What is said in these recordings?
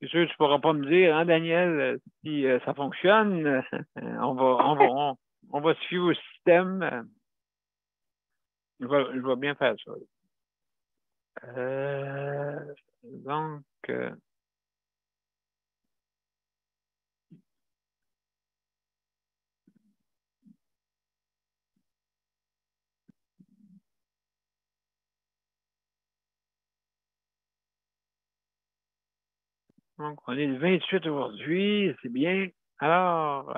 C'est sûr, tu ne pourras pas me dire, hein, Daniel, si ça fonctionne. On va suivre au système. Je vais bien faire ça. Donc, on est le 28 aujourd'hui, c'est bien. Alors,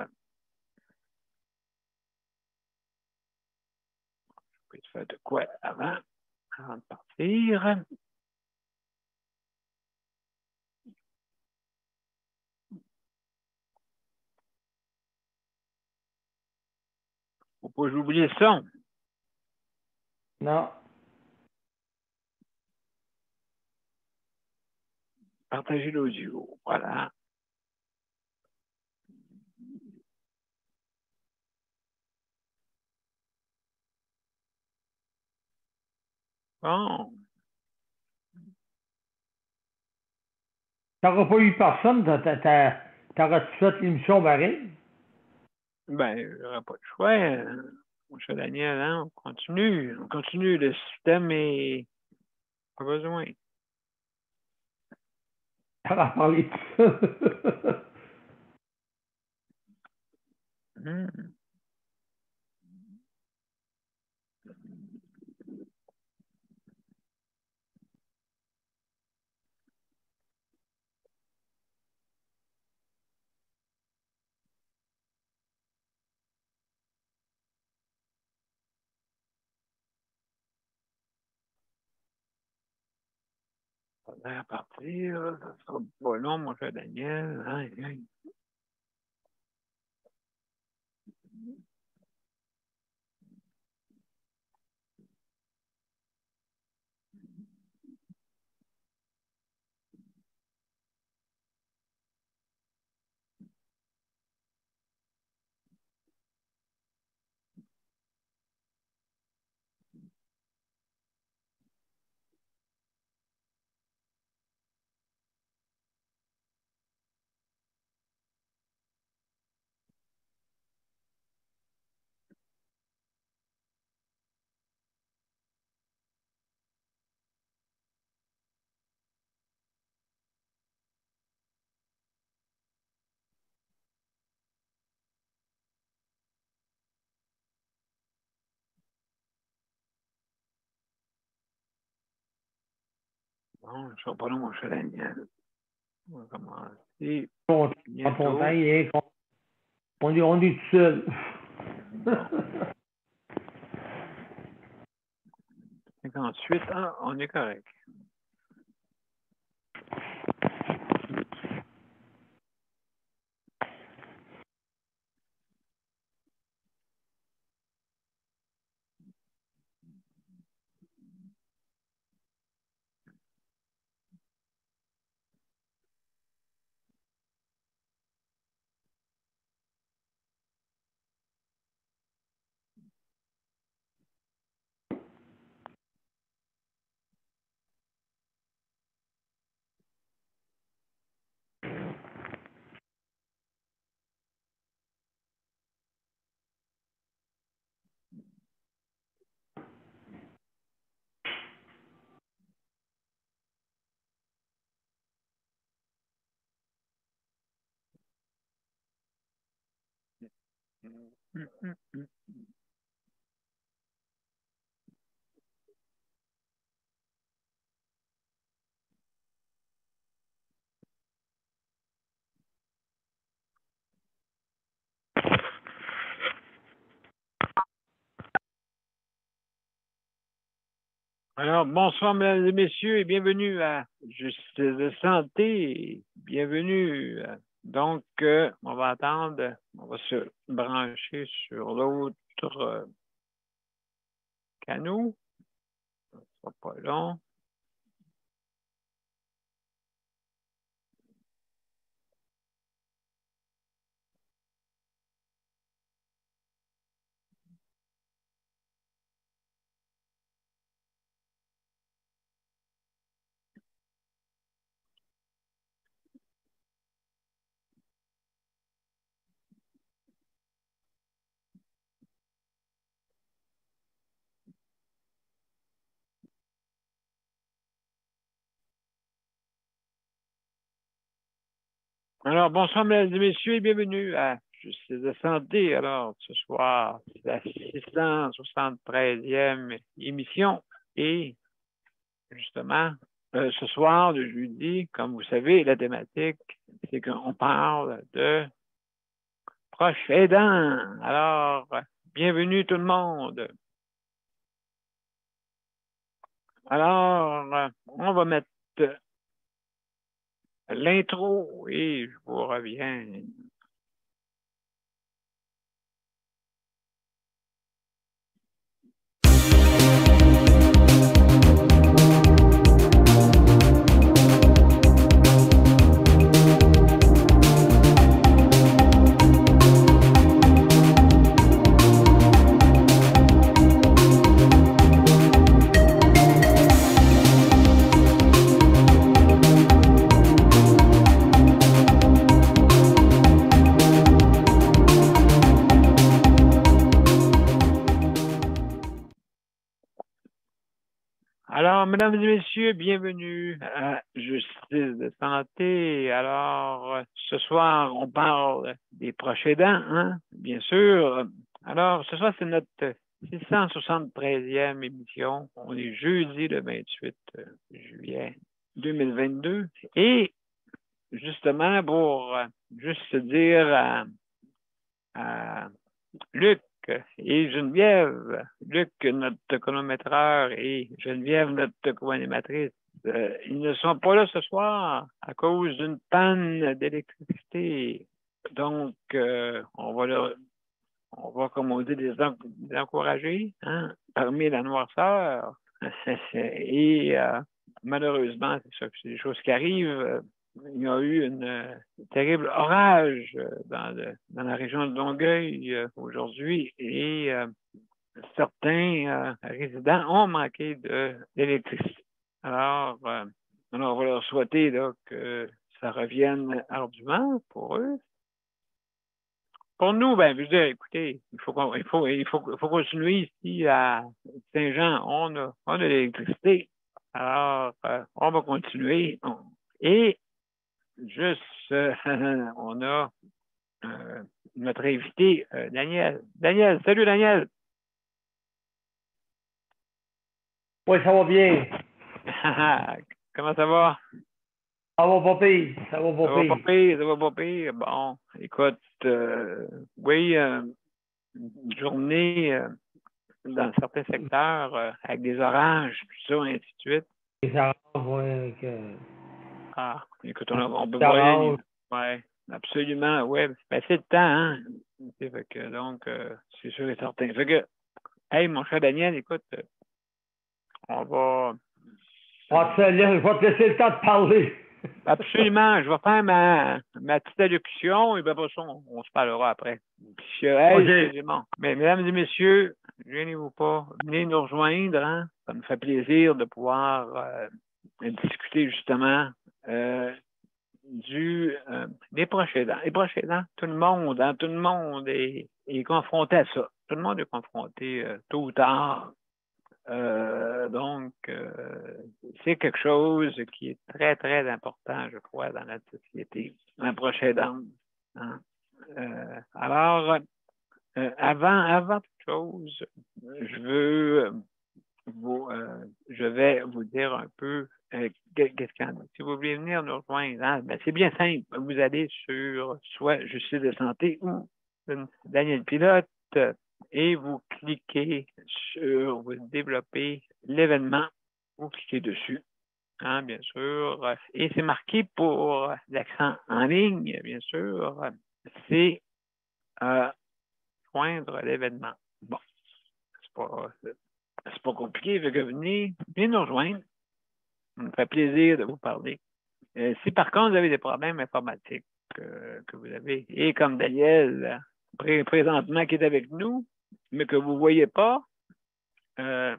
je peux te faire de quoi avant de partir. Faut pas que j'oublie le son. Non. Partager l'audio. Voilà. Bon. T'auras pas eu personne, t'aurais-tu fait l'émission pareil? Ben, j'aurais pas de choix. Mon cher Daniel, hein, on continue. On continue. Le système est pas besoin. T'aurais parlé de ça. Hmm. Ça va à partir. Ça sera pas long, mon cher Daniel. Aïe, aïe. Bon, je serai pas long, mon cher Daniel. On va commencer Ton bientôt. temps, il est on est tout seul. Bon. 58, ah, on est correct. Alors, bonsoir, mesdames et messieurs, et bienvenue à Justice de santé. Bienvenue. Donc, on va attendre, on va se brancher sur l'autre canot. Ça sera pas long. Alors, bonsoir, mesdames et messieurs, et bienvenue à Justice de santé. Alors, ce soir, c'est la 673e émission. Et justement, ce soir, le jeudi, comme vous savez, la thématique, c'est qu'on parle de proches aidants. Alors, bienvenue tout le monde. Alors, on va mettre l'intro et je vous reviens. Alors, mesdames et messieurs, bienvenue à Justice de santé. Alors, ce soir, on parle des proches aidants, hein, bien sûr. Alors, ce soir, c'est notre 673e émission. On est jeudi le 28 juillet 2022. Et justement, pour juste dire à Luc et Geneviève, Luc, notre chronométreur, et Geneviève, notre co-animatrice, ils ne sont pas là ce soir à cause d'une panne d'électricité. Donc, on va, comme on dit, les encourager, hein, parmi la noirceur. Et malheureusement, c'est des choses qui arrivent. Il y a eu un terrible orage dans la région de Longueuil aujourd'hui et certains résidents ont manqué d'électricité. Alors, on va leur souhaiter là, que ça revienne ardument pour eux. Pour nous, ben, je veux dire, écoutez, il faut continuer ici à Saint-Jean. On a de l'électricité. Alors, on va continuer. Et juste, on a notre invité, Daniel. Daniel, salut Daniel. Oui, ça va bien. Comment ça va? Ça va pas pire. Ça va pas pire. Ça va pas pire. Bon, écoute, oui, une journée dans certains secteurs avec des orages, tout ça, ainsi de suite. Les oranges, ouais, Ah, écoute, on peut les voir oranges. ouais, absolument, ouais. Ben, c'est le temps, hein? Fait que, donc, c'est sûr et certain. Fait que, hey, mon cher Daniel, écoute, on va. Je vais te laisser le temps de parler. Absolument, je vais faire ma petite allocution et bien après ça, on se parlera après. Puis, hey, OK. c'est bon. Mais, mesdames et messieurs, gênez-vous pas, venez nous rejoindre, hein? Ça me fait plaisir de pouvoir discuter justement des proches aidants. Les proches aidants, tout le monde, hein, tout le monde est confronté à ça. Tout le monde est confronté tôt ou tard. Donc, c'est quelque chose qui est très, très important, je crois, dans notre société, un proche aidant. Hein? Alors, avant toute chose, je vais vous dire un peu qu'est-ce qu'il y en a. Si vous voulez venir nous rejoindre, hein, ben, c'est bien simple. Vous allez sur soit Justice de santé ou Daniel Pilote et vous cliquez sur vous développer l'événement. Vous cliquez dessus, hein, bien sûr. Et c'est marqué pour l'accent en ligne, bien sûr. C'est joindre l'événement. Bon, c'est pas compliqué. Venez nous rejoindre. Ça me fait plaisir de vous parler. Si par contre vous avez des problèmes informatiques que vous avez, et comme Daniel, présentement qui est avec nous, mais que vous ne voyez pas, Daniel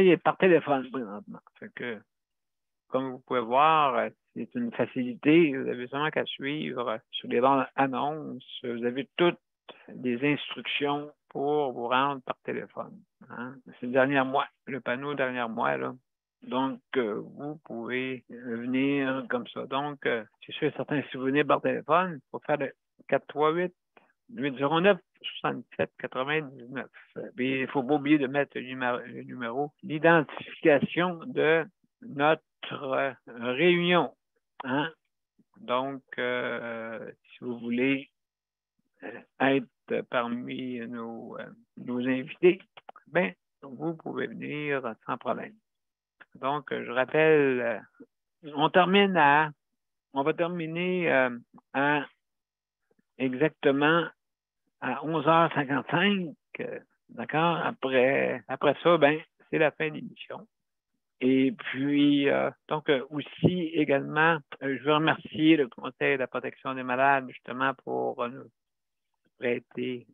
est par téléphone présentement. Fait que, comme vous pouvez voir, c'est une facilité. Vous avez seulement qu'à suivre sur les bandes annonces. Vous avez toutes les instructions pour vous rendre par téléphone. Hein? C'est le panneau derrière moi, là. Donc, vous pouvez venir comme ça. Donc, c'est sûr et certain, si vous venez par téléphone, il faut faire le 438-809-6799. Puis, il ne faut pas oublier de mettre le numéro d'identification de notre réunion. Hein? Donc, si vous voulez être parmi nos invités, ben, vous pouvez venir sans problème. Donc, je rappelle, on va terminer à exactement à 11h55, d'accord? Après ça, ben, c'est la fin de l'émission. Et puis, donc, aussi, également, je veux remercier le Conseil de la protection des malades, justement, pour nous prêter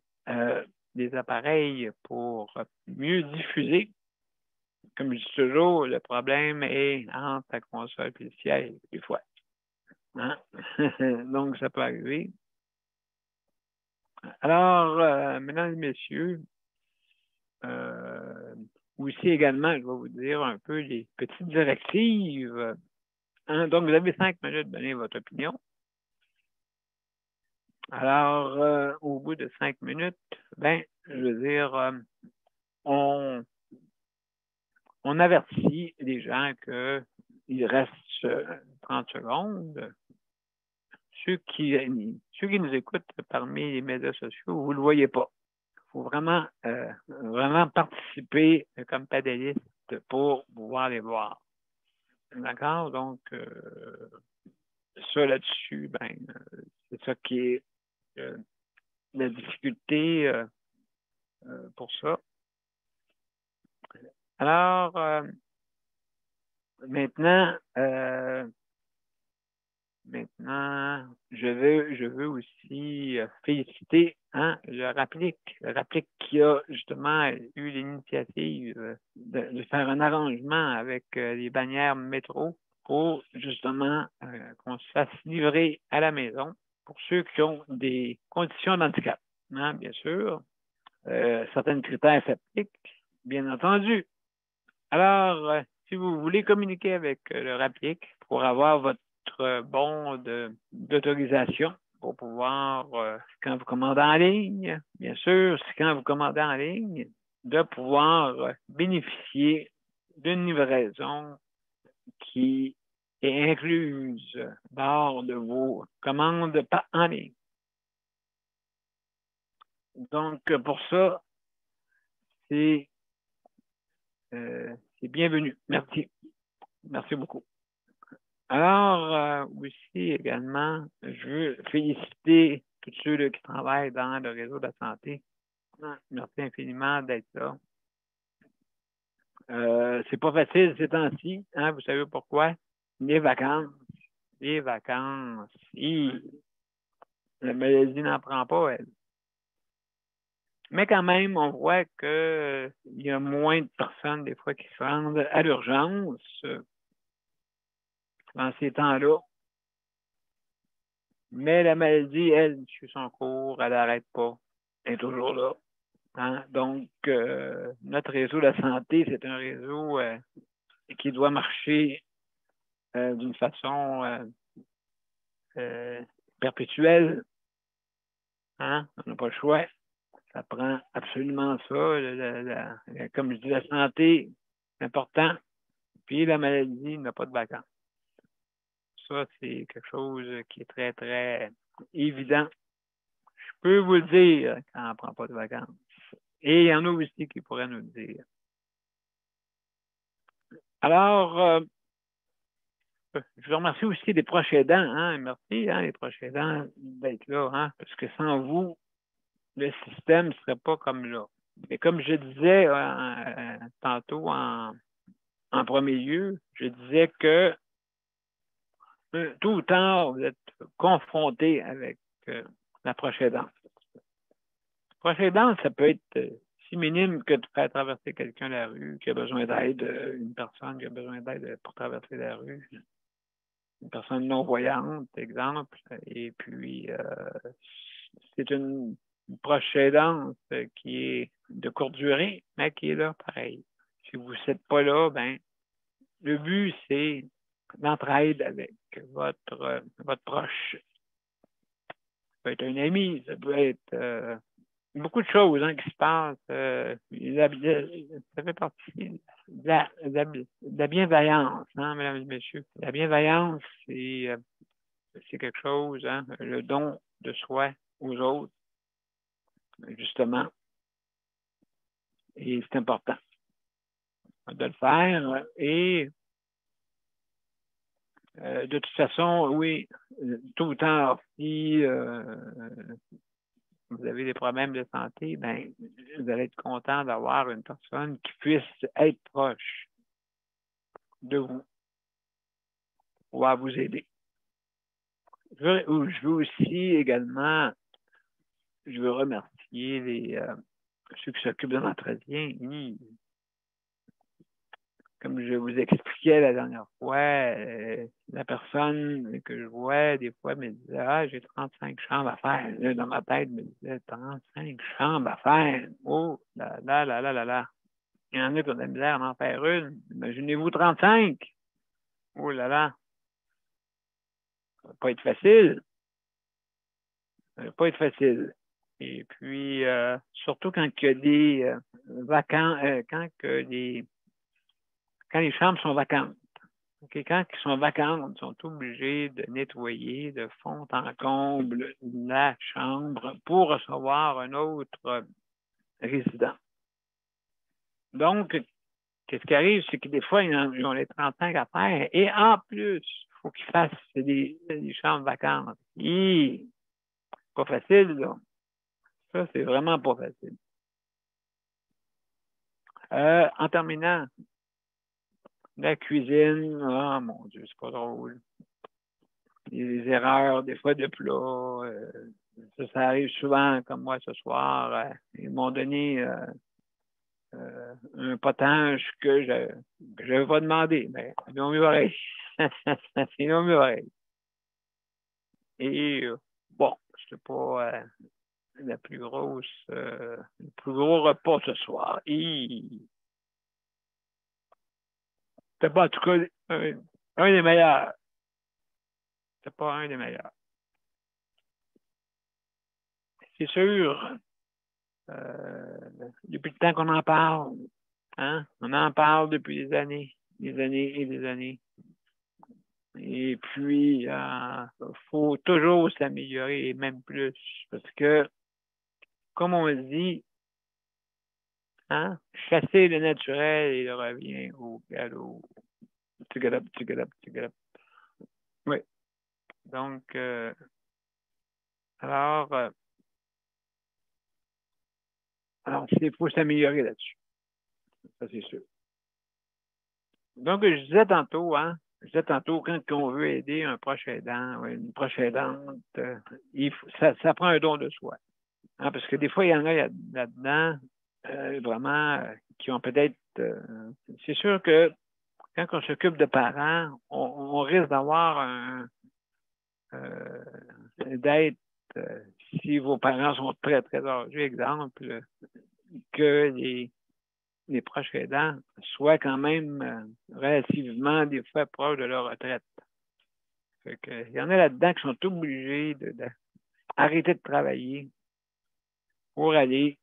des appareils pour mieux diffuser. Comme je dis toujours, le problème est entre la console et le siège, des fois. Hein? Donc, ça peut arriver. Alors, mesdames et messieurs, aussi également, je vais vous dire un peu les petites directives. Hein? Donc, vous avez 5 minutes de donner votre opinion. Alors, au bout de 5 minutes, ben, je veux dire, on avertit les gens qu'il reste 30 secondes. Ceux qui nous écoutent parmi les médias sociaux, vous ne le voyez pas. Il faut vraiment, vraiment participer comme pédaliste pour pouvoir les voir. D'accord? Donc, ça là-dessus, ben, c'est ça qui est la difficulté pour ça. Alors, maintenant, je veux aussi féliciter le Rapplique qui a justement eu l'initiative de faire un arrangement avec les bannières métro pour justement qu'on se fasse livrer à la maison pour ceux qui ont des conditions d'handicap. Hein, bien sûr, certains critères s'appliquent, bien entendu. Alors, si vous voulez communiquer avec le Rapplique pour avoir votre bon d'autorisation pour pouvoir, quand vous commandez en ligne, bien sûr, c'est quand vous commandez en ligne, de pouvoir bénéficier d'une livraison qui est incluse lors de vos commandes en ligne. Donc, pour ça, c'est bienvenu. Merci. Merci beaucoup. Alors, aussi également, je veux féliciter tous ceux là, qui travaillent dans le réseau de la santé. Merci infiniment d'être là. C'est pas facile ces temps-ci, hein, vous savez pourquoi? Les vacances. Les vacances. La maladie n'en prend pas, elle. Mais quand même, on voit qu'il y a moins de personnes, des fois, qui se rendent à l'urgence dans ces temps-là. Mais la maladie, elle, suit son cours, elle n'arrête pas. Elle est toujours là. Hein? Donc, notre réseau de la santé, c'est un réseau qui doit marcher d'une façon perpétuelle. Hein? On n'a pas le choix. Ça prend absolument ça. Comme je dis, la santé, c'est important. Puis la maladie n'a pas de vacances. Ça, c'est quelque chose qui est très, très évident. Je peux vous le dire quand on ne prend pas de vacances. Et il y en a aussi qui pourraient nous le dire. Alors, je vous remercie aussi les proches aidants. Hein? Merci, les proches aidants, d'être là. Hein? Parce que sans vous, le système ne serait pas comme là. Mais comme je disais tantôt en premier lieu, je disais que tout le temps, vous êtes confronté avec la proche aidante. La proche aidante, ça peut être si minime que de faire traverser quelqu'un la rue qui a besoin d'aide, une personne qui a besoin d'aide pour traverser la rue, une personne non-voyante, exemple, et puis c'est une proche aidante qui est de courte durée, mais qui est là pareil. Si vous n'êtes pas là, ben le but, c'est l'entraide avec votre proche. Ça peut être un ami, ça peut être beaucoup de choses qui se passent. Ça fait partie de la bienveillance, hein, mesdames et messieurs. La bienveillance, c'est quelque chose, hein, le don de soi aux autres, justement. Et c'est important de le faire. Et de toute façon, oui, tout le temps, si vous avez des problèmes de santé, ben, vous allez être content d'avoir une personne qui puisse être proche de vous, pouvoir vous aider. Je veux aussi également, je veux remercier ceux qui s'occupent de l'entretien. Comme je vous expliquais la dernière fois, la personne que je vois, des fois, me disait, ah, j'ai 35 chambres à faire. Là, dans ma tête, je me disait, 35 chambres à faire. Oh, là, là, là, là, là, là. Il y en a qui ont de la misère à en faire une. Imaginez-vous 35. Oh là là. Ça va pas être facile. Ça va pas être facile. Et puis, surtout quand il y a des vacances, quand les chambres sont vacantes. Quand ils sont vacantes, ils sont obligés de nettoyer de fond en comble la chambre pour recevoir un autre résident. Donc, qu'est-ce qui arrive, c'est que des fois, ils ont les 35 à faire et en plus, il faut qu'ils fassent des chambres vacantes. Pas facile, là. Ça, c'est vraiment pas facile. En terminant, la cuisine, oh mon Dieu, c'est pas drôle. Les erreurs, des fois, de plat. Ça arrive souvent, comme moi ce soir. Ils m'ont donné un potage que je n'avais pas demandé, mais ils l'ont mis pareil. Ils l'ont mis pareil. Et bon, c'était pas le plus gros repas ce soir. C'était pas en tout cas un des meilleurs. C'était pas un des meilleurs. C'est sûr, depuis le temps qu'on en parle, hein, on en parle depuis des années et des années. Et puis, il faut toujours s'améliorer, et même plus, parce que, comme on dit, hein, chasser le naturel, il revient au galop. Tu get up, tu get up, tu get up. Oui. Donc, alors, il faut s'améliorer là-dessus. Ça, c'est sûr. Donc, je disais tantôt, quand on veut aider un proche aidant ou une proche aidante, ça prend un don de soi. Hein, parce que des fois, il y en a là-dedans, vraiment, qui ont peut-être. C'est sûr que quand on s'occupe de parents, on risque d'avoir d'être, si vos parents sont très, très âgés, exemple, que les proches aidants soient quand même relativement des fois proches de leur retraite. Fait que, il y en a là-dedans qui sont obligés d'arrêter de travailler pour aller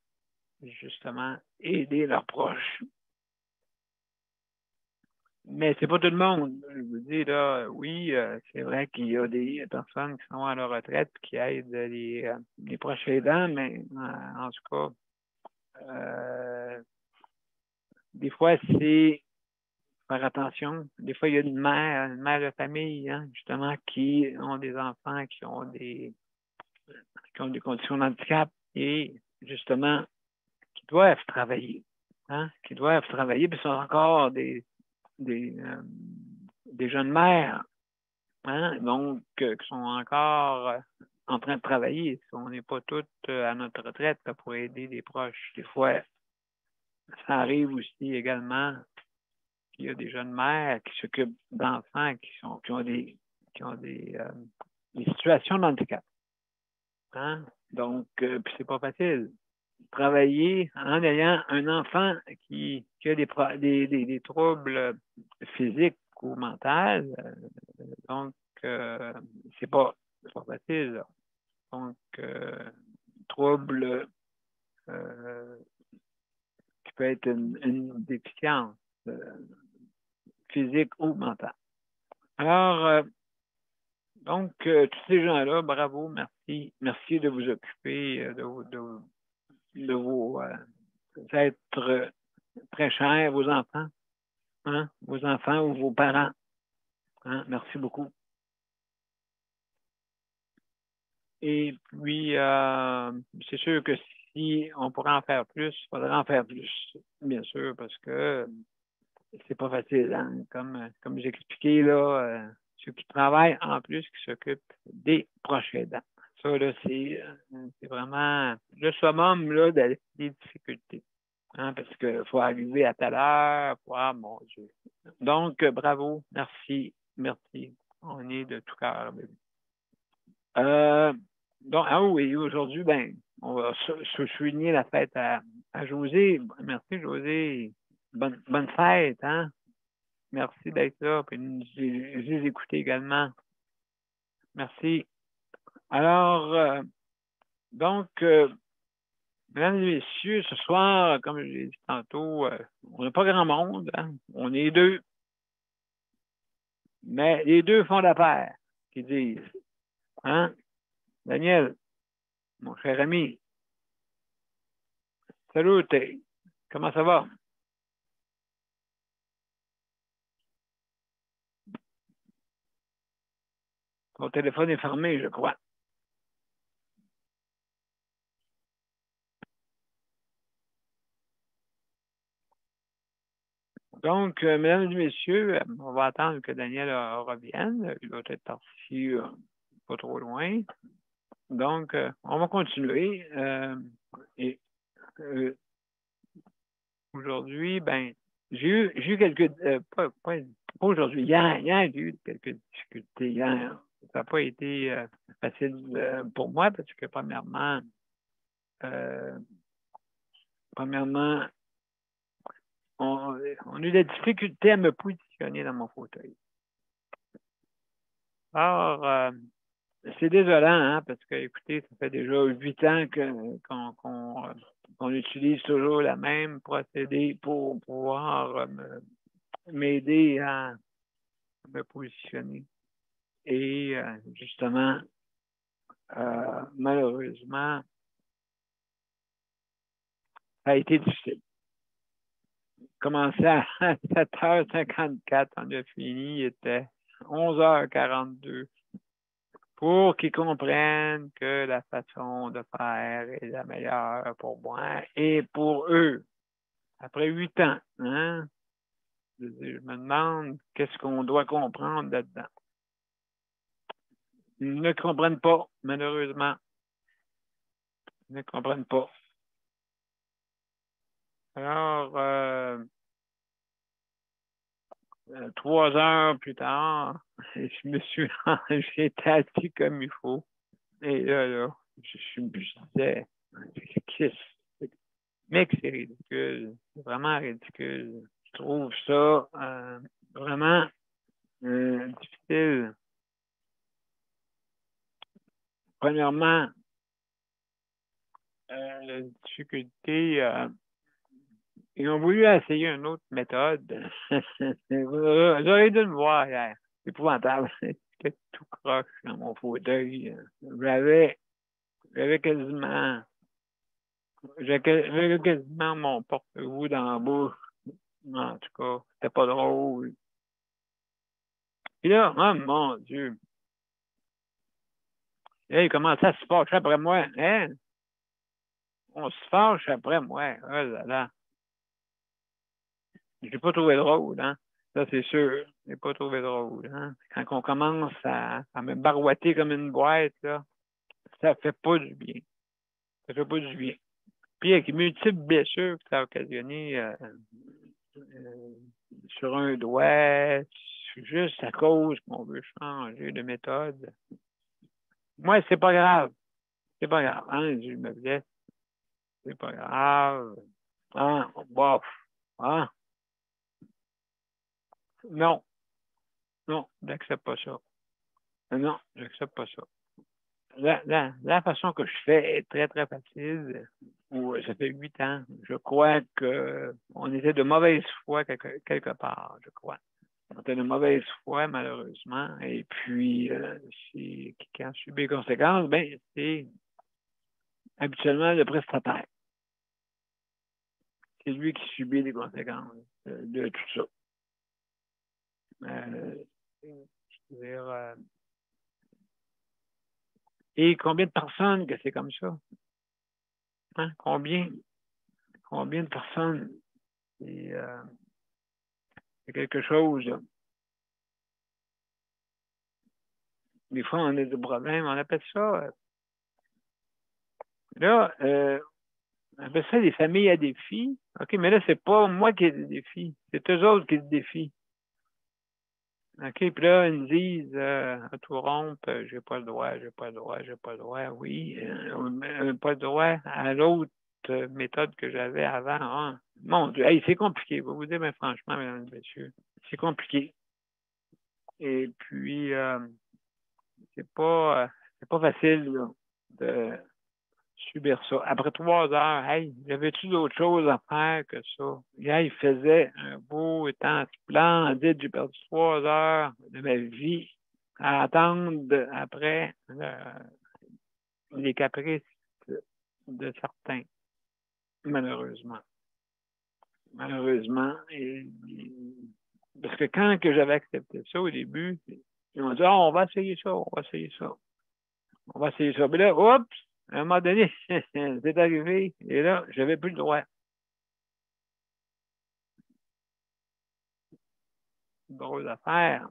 justement aider leurs proches. Mais c'est pas tout le monde. Je vous dis, là, oui, c'est vrai qu'il y a des personnes qui sont à la retraite qui aident les proches aidants, mais en tout cas, des fois, c'est faire attention. Des fois, il y a une mère de famille, hein, justement, qui ont des enfants qui ont des conditions de handicap et justement qui doivent travailler. Hein, qui doivent travailler, puis sont encore des jeunes mères, hein, donc qui sont encore en train de travailler. On n'est pas toutes à notre retraite là, pour aider des proches. Des fois, ça arrive aussi également qu'il y a des jeunes mères qui s'occupent d'enfants qui ont des situations de handicap. Hein? Donc, puis c'est pas facile. travailler en ayant un enfant qui a des troubles physiques ou mentaux. Donc, c'est pas facile, là. Donc, trouble qui peut être une déficience physique ou mentale. Alors, donc, tous ces gens-là, bravo, merci. Merci de vous occuper de vos êtres très chers, vos enfants, hein, vos enfants ou vos parents. Hein, merci beaucoup. Et puis, c'est sûr que si on pourrait en faire plus, il faudrait en faire plus, bien sûr, parce que c'est pas facile. Hein? Comme j'expliquais, là, ceux qui travaillent en plus, qui s'occupent des proches aidants. Ça, là, c'est vraiment le summum là, des difficultés. Hein? Parce qu'il faut arriver à telle heure. Ah, mon Dieu. Donc, bravo, merci, merci. On est de tout cœur avec vous. Donc, ah oui, aujourd'hui, ben, on va souligner la fête à José. Merci, José. Bonne fête, hein? Merci d'être là et de nous écouter également. Merci. Alors, donc, mesdames et messieurs, ce soir, comme je l'ai dit tantôt, on n'a pas grand monde, hein? On est deux. Mais les deux font l'affaire, qu'ils disent. Hein? Daniel, mon cher ami, salut, comment ça va? Ton téléphone est fermé, je crois. Donc, mesdames et messieurs, on va attendre que Daniel revienne. Il doit être parti pas trop loin. Donc, on va continuer. Et aujourd'hui, ben, j'ai eu quelques pas aujourd'hui, hier, j'ai eu quelques difficultés. Hier, ça n'a pas été facile pour moi parce que premièrement, on a eu des difficultés à me positionner dans mon fauteuil. Alors, c'est désolant, hein, parce que, écoutez, ça fait déjà 8 ans qu'on utilise toujours le même procédé pour pouvoir m'aider à me positionner. Et justement, malheureusement, ça a été difficile. Commencé à 7h54, on a fini, il était 11h42. Pour qu'ils comprennent que la façon de faire est la meilleure pour moi et pour eux. Après 8 ans, hein? Je me demande qu'est-ce qu'on doit comprendre là-dedans. Ils ne comprennent pas, malheureusement. Ils ne comprennent pas. Alors, 3 heures plus tard, je me suis j'étais assis comme il faut. Et là, je disais, mec, c'est ridicule. C'est vraiment ridicule. Je trouve ça vraiment difficile. Premièrement, la difficulté, ils ont voulu essayer une autre méthode. J'aurais dû le voir hier. C'est épouvantable. C'était tout croche dans mon fauteuil. J'avais quasiment mon porte-voix dans la bouche. En tout cas, c'était pas drôle. Puis là, oh mon Dieu. Là, il commençait à se fâcher après moi. Hein? On se fâche après moi. Oh là là. Je l'ai pas trouvé drôle, hein? Ça, c'est sûr. Je l'ai pas trouvé drôle, hein? Quand on commence à me barouetter comme une boîte, là, ça fait pas du bien. Ça fait pas du bien. Puis avec les multiples blessures que ça a occasionné sur un doigt, juste à cause qu'on veut changer de méthode. Moi, c'est pas grave. C'est pas grave, hein? Je me blesse. c'est pas grave. Hein, bof. Hein? Non, non, j'accepte pas ça. Non, j'accepte pas ça. La façon que je fais est très, très facile. Ça fait 8 ans. Je crois qu'on était de mauvaise foi quelque part, je crois. On était de mauvaise foi, malheureusement. Et puis, qui a subi les conséquences, ben, c'est habituellement le prestataire. C'est lui qui subit les conséquences de tout ça. Je veux dire, et combien de personnes que c'est comme ça? Hein? Combien de personnes? C'est quelque chose. Là. Des fois, on a des problèmes. On appelle ça. Là, on appelle ça des familles à défis. OK, mais là, c'est pas moi qui ai des défis. C'est eux autres qui ai des défis. OK, puis là, ils me disent à tout rompre, j'ai pas le droit, j'ai pas le droit, j'ai pas le droit. Oui, pas le droit à l'autre méthode que j'avais avant. Hein. Mon Dieu, hey, c'est compliqué. Je vais vous dire, mais franchement, mesdames et messieurs, c'est compliqué. Et puis, c'est pas facile là, de subir ça. Après 3 heures, hey, j'avais-tu d'autres choses à faire que ça? Là, il faisait un beau temps splendide. J'ai perdu 3 heures de ma vie à attendre après les caprices de certains, malheureusement. Malheureusement. Parce que quand que j'avais accepté ça au début, ils m'ont dit, ah, on va essayer ça, on va essayer ça. On va essayer ça. Mais là, oups, à un moment donné, c'est arrivé, et là, j'avais plus le droit. Drôle d'affaire.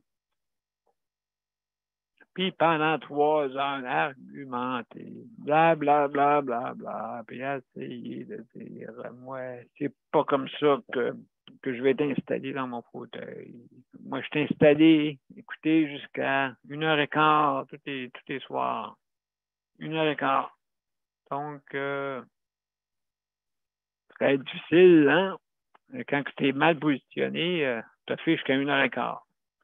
Puis pendant 3 heures, argumenter, blablabla, bla, bla, bla, puis essayer de dire, moi, c'est pas comme ça que je vais être installé dans mon fauteuil. Moi, je suis installé, écoutez, jusqu'à 1h15 tous les soirs. 1h15. Donc, très difficile, hein? Quand tu es mal positionné, tu as fait jusqu'à 1h15.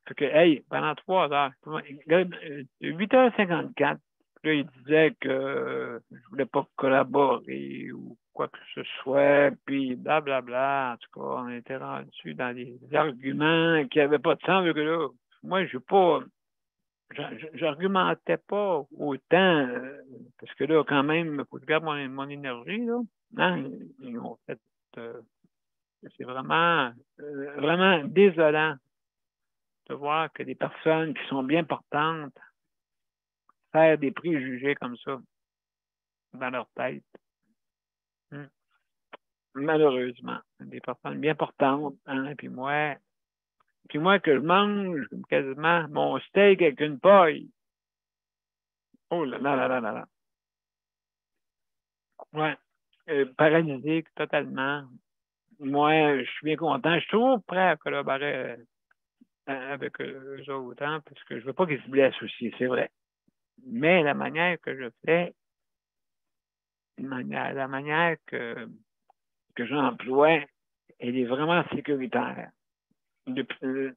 Fait que, hey, pendant 3 heures, 8h54, là, il disait que je voulais pas collaborer ou quoi que ce soit, puis blablabla. En tout cas, on était rendu dans des arguments qui n'avaient pas de sens. Que là, moi, j'argumentais pas autant, parce que là, quand même, il faut que je garde mon énergie, là. Hein? Ils ont fait, c'est vraiment, vraiment désolant de voir que des personnes qui sont bien portantes faire des préjugés comme ça dans leur tête. Malheureusement. Des personnes bien portantes. Hein? Puis moi, que je mange quasiment mon steak avec une paille. Oh là là là là là là. Ouais. Paralysé totalement. Moi, je suis bien content. Je suis toujours prêt à collaborer avec eux autres, hein, parce que je ne veux pas qu'ils se blessent aussi, c'est vrai. Mais la manière que je fais, la manière que j'emploie, elle est vraiment sécuritaire. Et puis,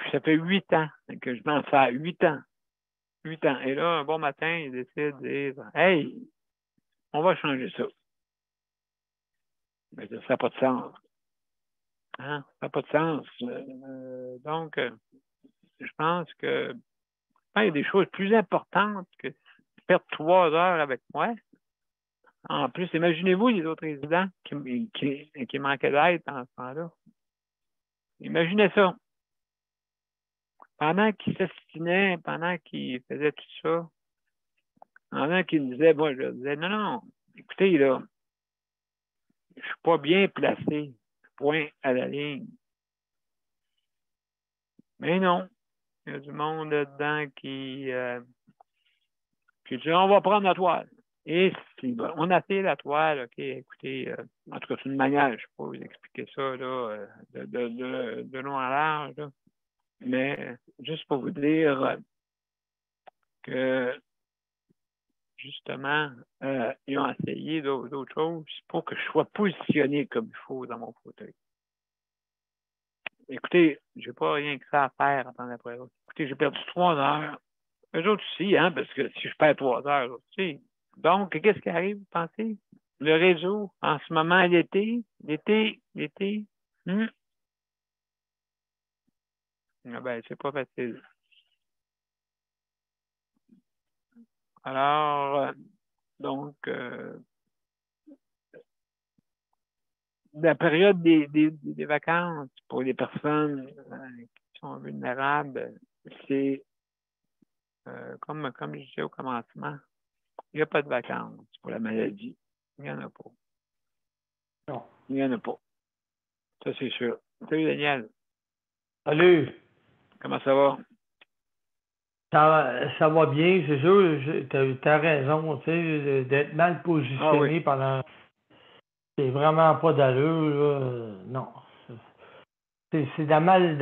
ça fait 8 ans que je m'en fais. 8 ans. 8 ans. Et là, un bon matin, il décide de dire, hey, on va changer ça. Mais ça n'a pas de sens. Hein? Ça n'a pas de sens. Donc, je pense que il y a des choses plus importantes que perdre 3 heures avec moi. En plus, imaginez-vous les autres résidents qui manquaient d'aide dans ce temps-là. Imaginez ça. Pendant qu'ils s'astinaient, pendant qu'ils faisaient tout ça, pendant qu'ils disaient, moi, je disais, non, non, écoutez, là, je suis pas bien placé. Point à la ligne. Mais non, il y a du monde là-dedans qui dit, on va prendre la toile. Et on a fait la toile, OK, écoutez, en tout cas, c'est une manière, je ne sais pas vous expliquer ça là, de long en large, là. Mais juste pour vous dire que justement, ils ont essayé d'autres choses pour que je sois positionné comme il faut dans mon fauteuil. Écoutez, j'ai pas rien que ça à faire en temps après l'autre. Écoutez, j'ai perdu 3 heures. Eux autres aussi, hein, parce que si je perds 3 heures aussi. Donc, qu'est-ce qui arrive, vous pensez? Le réseau, en ce moment, l'été. Ah ben, c'est pas facile. Alors, donc, la période des vacances pour les personnes qui sont vulnérables, c'est comme je disais au commencement, il n'y a pas de vacances pour la maladie. Il n'y en a pas. Non. Il n'y en a pas. Ça, c'est sûr. Salut, Daniel. Salut. Comment ça va? Ça va bien, c'est sûr, t'as raison, tu sais, d'être mal positionné Ah oui. pendant. C'est vraiment pas d'allure, là. Non. C'est de la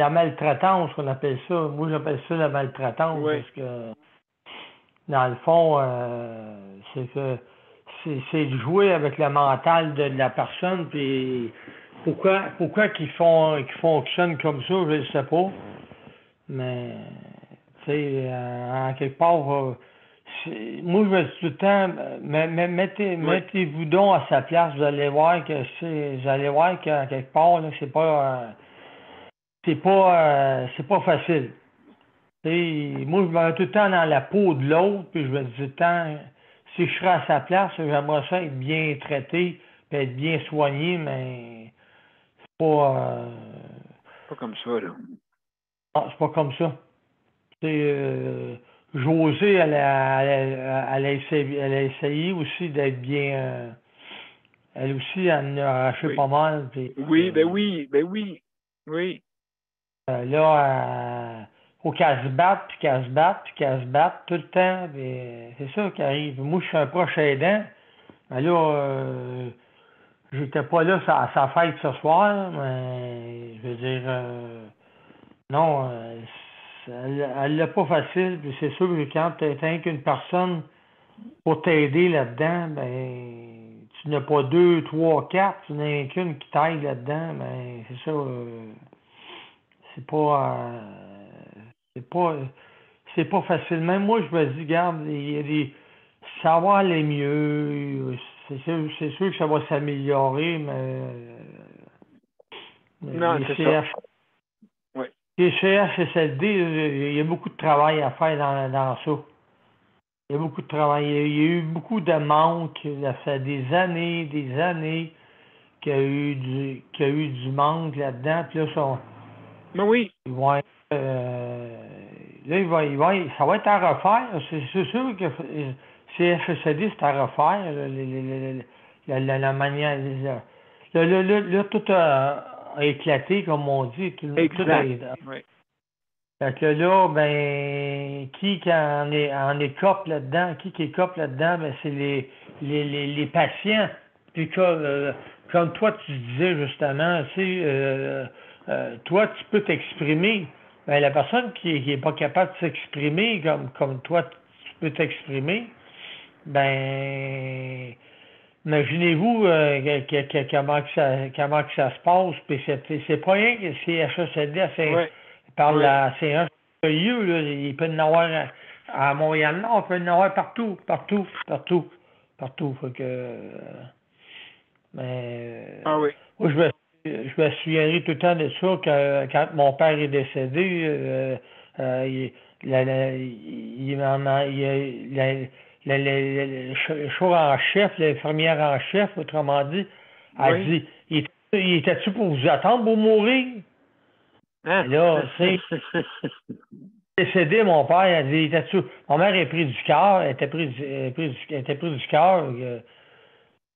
maltraitance qu'on appelle ça. Moi, j'appelle ça la maltraitance Oui. parce que, dans le fond, c'est que c'est de jouer avec le mental de la personne, puis pourquoi qu'ils fonctionnent comme ça, je ne sais pas. Mais, tu sais, en quelque part, moi, je me dis tout le temps, mettez-vous donc à sa place, vous allez voir qu'en quelque part, là, c'est pas facile. Tu sais, moi, je me mets tout le temps dans la peau de l'autre, puis je me dis tout le temps, si je serais à sa place, j'aimerais ça être bien traité, puis être bien soigné, mais c'est pas, Pas comme ça, là. non, c'est pas comme ça. Josée, elle a essayé aussi d'être bien. Elle aussi, elle en a arraché Oui. pas mal. Puis, Oui, ben oui. Oui. Là, faut qu'elle se batte, puis qu'elle se batte, puis qu'elle se batte tout le temps. Puis, c'est ça qui arrive. Moi, je suis un proche aidant. Mais là, j'étais pas là à sa fête ce soir, mais je veux dire, non, elle l'a pas facile, puis c'est sûr que quand tu n'as qu'une personne pour t'aider là-dedans, ben tu n'as pas deux, trois, quatre, tu n'as qu'une qui t'aide là-dedans, ben c'est ça, c'est pas, c'est pas, c'est pas facile. Même moi, je me dis, regarde, il y a ça va aller mieux, c'est sûr que ça va s'améliorer, mais Non, c'est ça. Oui. les CHSLD, il y a beaucoup de travail à faire dans ça. Il y a beaucoup de travail. Il y a eu beaucoup de manques. Ça fait des années qu'il y a eu du manque là-dedans. Puis là, Mais oui. ils vont être, là, ça va être à refaire. C'est sûr que CHSLD, c'est à refaire. La manière. Là, tout a éclaté, comme on dit. Tout Exact. Oui. Fait que là, ben, en écope là-dedans, qui écope là-dedans, ben, c'est les patients. Puis comme toi, tu disais justement, tu sais, toi, tu peux t'exprimer. Ben, la personne qui est pas capable de s'exprimer comme toi, tu peux t'exprimer, ben, imaginez-vous comment que ça se passe. Puis c'est pas rien que CHSLD Oui. par Oui. la séance lieu, là, il peut y en avoir à Montréal-Nord, il peut y en avoir partout. Fait que, mais, Ah oui. moi, je me souviendrai tout le temps de ça quand mon père est décédé, il m'en a, le choix en chef, l'infirmière en chef, autrement dit, a Oui. dit, il était-tu pour vous attendre pour mourir? Hein? Et là, tu sais, décédé, mon père, il a dit, ma mère est prise du cœur, elle était prise du cœur.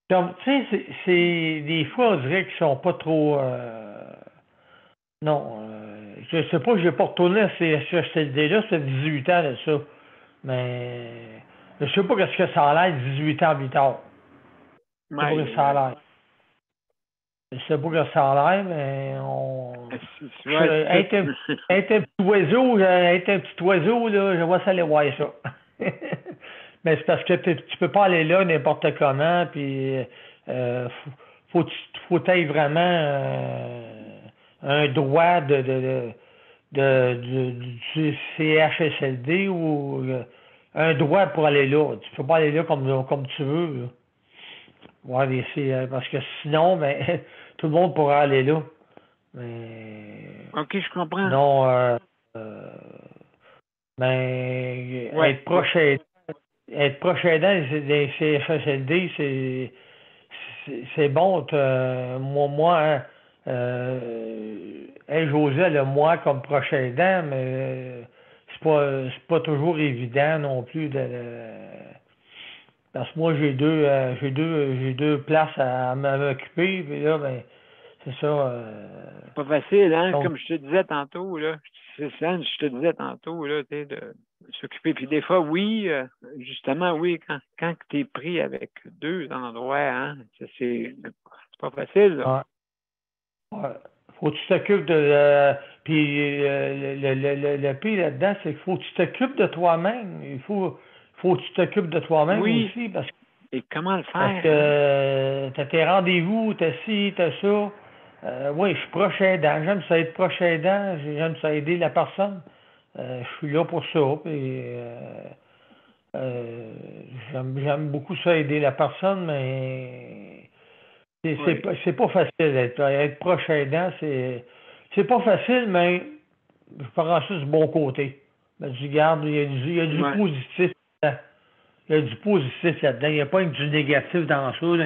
Donc, tu sais, des fois, on dirait qu'ils sont pas trop, non, je sais pas, je n'ai pas retourné à ces CHSLD-là, ça fait 18 ans de ça. Mais, je sais pas qu'est-ce que ça a l'air 18 ans plus tard. Je sais pas Aïe, ce que aïe, ça a aïe. l'air. Je sais pas que ça a l'air, mais Ouais, être un petit oiseau, là, je vois ça aller voir ça. Mais c'est parce que tu peux pas aller là n'importe comment, puis euh, faut, faut t'aille vraiment un droit du CHSLD ou un droit pour aller là. Tu peux pas aller là comme tu veux. Là. Ouais, parce que sinon, ben, tout le monde pourra aller là. Mais OK, je comprends. non, euh, ben, Ouais. être proche aidant des CHSLD, c'est bon. Moi, hein, José, elle a moi comme proche aidant, mais c'est pas toujours évident non plus parce que moi j'ai deux places à m'occuper, puis là, ben, c'est ça. C'est pas facile, hein? Donc, Comme je te disais tantôt, là. C'est ça, je te disais tantôt, là, tu sais, de s'occuper. Puis des fois, oui, justement, oui, quand tu es pris avec deux endroits, hein, c'est pas facile, là. ouais. Ouais. Faut que tu t'occupes puis le pire là-dedans, c'est qu'il faut que tu t'occupes de toi-même. Faut que tu t'occupes de toi-même Oui, aussi et comment le parce faire, hein? que t'as tes rendez-vous, t'as ci, t'as ça. Oui, je suis proche aidant. J'aime ça être proche aidant. J'aime ça aider la personne. Je suis là pour ça. Puis, euh, j'aime beaucoup ça aider la personne, mais Oui. c'est pas facile être proche aidant, c'est pas facile, mais je prends ça du bon côté. Ben, du garde, il y a du Ouais. positif là-dedans. Il y a du positif là-dedans. Il n'y a pas que du négatif dans ça, là,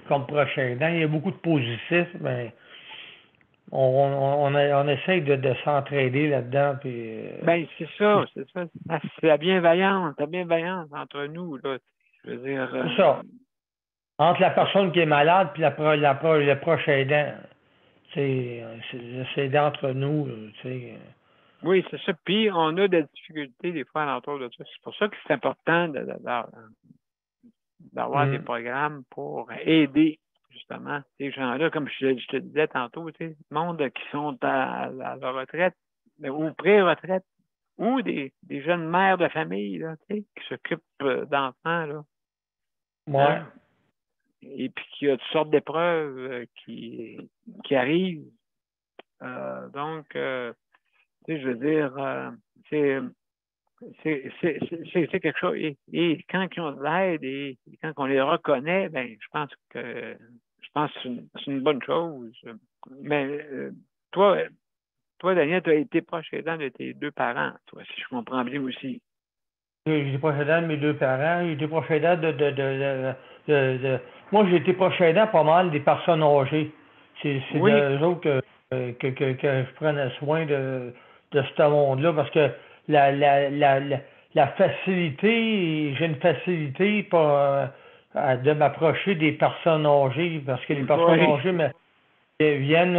comme proche aidant. Il y a beaucoup de positif, mais on essaye de s'entraider là-dedans. Puis, Ben, c'est ça, c'est ça. C'est la bienveillance entre nous, là. Je veux dire, c'est ça. Entre la personne qui est malade et le proche aidant. C'est d'entre nous, tu sais. oui, c'est ça. Puis, on a des difficultés des fois alentour de ça. C'est pour ça que c'est important d'avoir des Hum. programmes pour aider justement ces gens-là, comme je te disais tantôt, tu sais, le monde qui sont à la retraite ou pré-retraite, ou des jeunes mères de famille là, tu sais, qui s'occupent d'enfants, là, Ouais. hein? Et puis qu'il y a toutes sortes d'épreuves qui arrivent. Donc, tu sais, je veux dire, c'est c'est quelque chose. Et quand ils ont de l'aide et quand on les reconnaît, ben, je pense que c'est une bonne chose. Mais toi, toi, Daniel, tu as été proche aidant de tes deux parents, toi, si je comprends bien aussi. J'ai proche aidant de mes deux parents. J'ai été proche aidant Moi, j'ai été proche aidant pas mal des personnes âgées. C'est Oui, d'eux autres que je prenais soin de ce monde-là parce que la, la, la, la, la facilité, j'ai une facilité de m'approcher des personnes âgées parce que les personnes oui, âgées viennent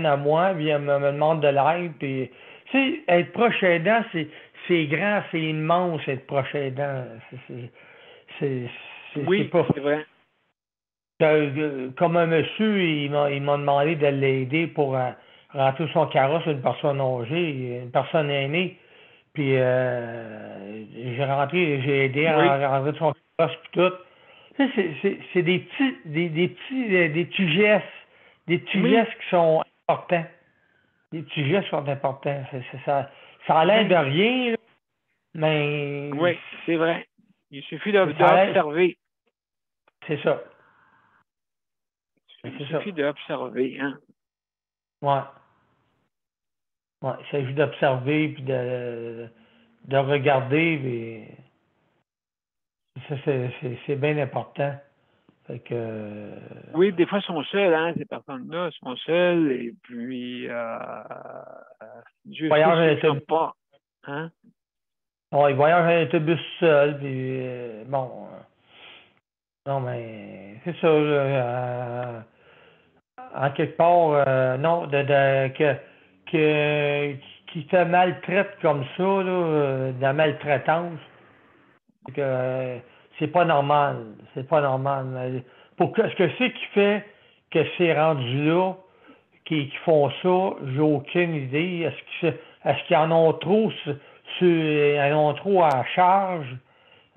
à moi, me demandent de l'aide. Puis, tu sais, être proche aidant, c'est grand, c'est immense être proche aidant. C'est c'est oui, pas. c'est vrai. Comme un monsieur, il m'a demandé de l'aider pour rentrer son carrosse une personne âgée, une personne aînée. Puis j'ai aidé Oui, à rentrer son carrosse puis tout. Tu sais, c'est des petits gestes, des petits oui, gestes qui sont importants. Des petits gestes sont importants. Ça a l'air de ben, rien, là, mais oui, c'est vrai. Il suffit ça a l'air, d'observer. c'est ça. Il C'est ça. suffit d'observer, hein. Ouais. Ouais. Il s'agit d'observer puis de regarder. Puis ça, c'est bien important. Fait que, Oui, des fois, ils sont seuls, hein, ces personnes-là, sont seules, et puis Dieu sait voyage s'ils en ne sont autobus. pas. Hein? Ouais, il voyage en autobus seul. Puis, bon. Non, mais c'est ça. En quelque part, non, qui te maltraite comme ça, là, de la maltraitance, c'est que c'est pas normal. C'est pas normal. Ce que c'est qui fait que c'est rendu là, qui font ça, j'ai aucune idée. Est-ce qu'ils en ont trop en ont trop à charge?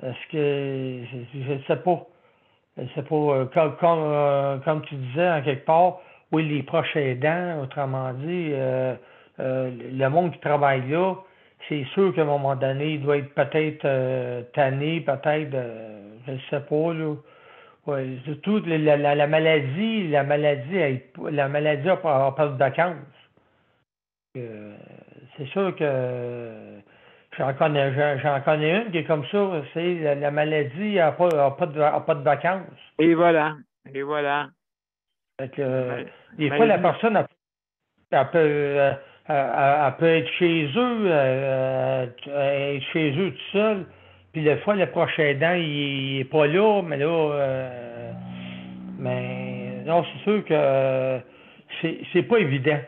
Est-ce que je ne sais pas. Je sais pas. Comme tu disais, en quelque part, oui, les proches aidants, autrement dit, le monde qui travaille là, c'est sûr qu'à un moment donné, il doit être peut-être tanné, peut-être, je ne sais pas, là. Ouais, surtout la maladie, la maladie a pas de vacances. Euh, c'est sûr que j'en connais une qui est comme ça, c'est la maladie a pas de vacances. Et voilà. Et voilà. Fait que, La des fois, la maladie. personne elle peut, elle peut être chez eux, être chez eux tout seul. Puis des fois, le prochain aidant, il est pas là, mais là, mais non, c'est sûr que c'est pas évident.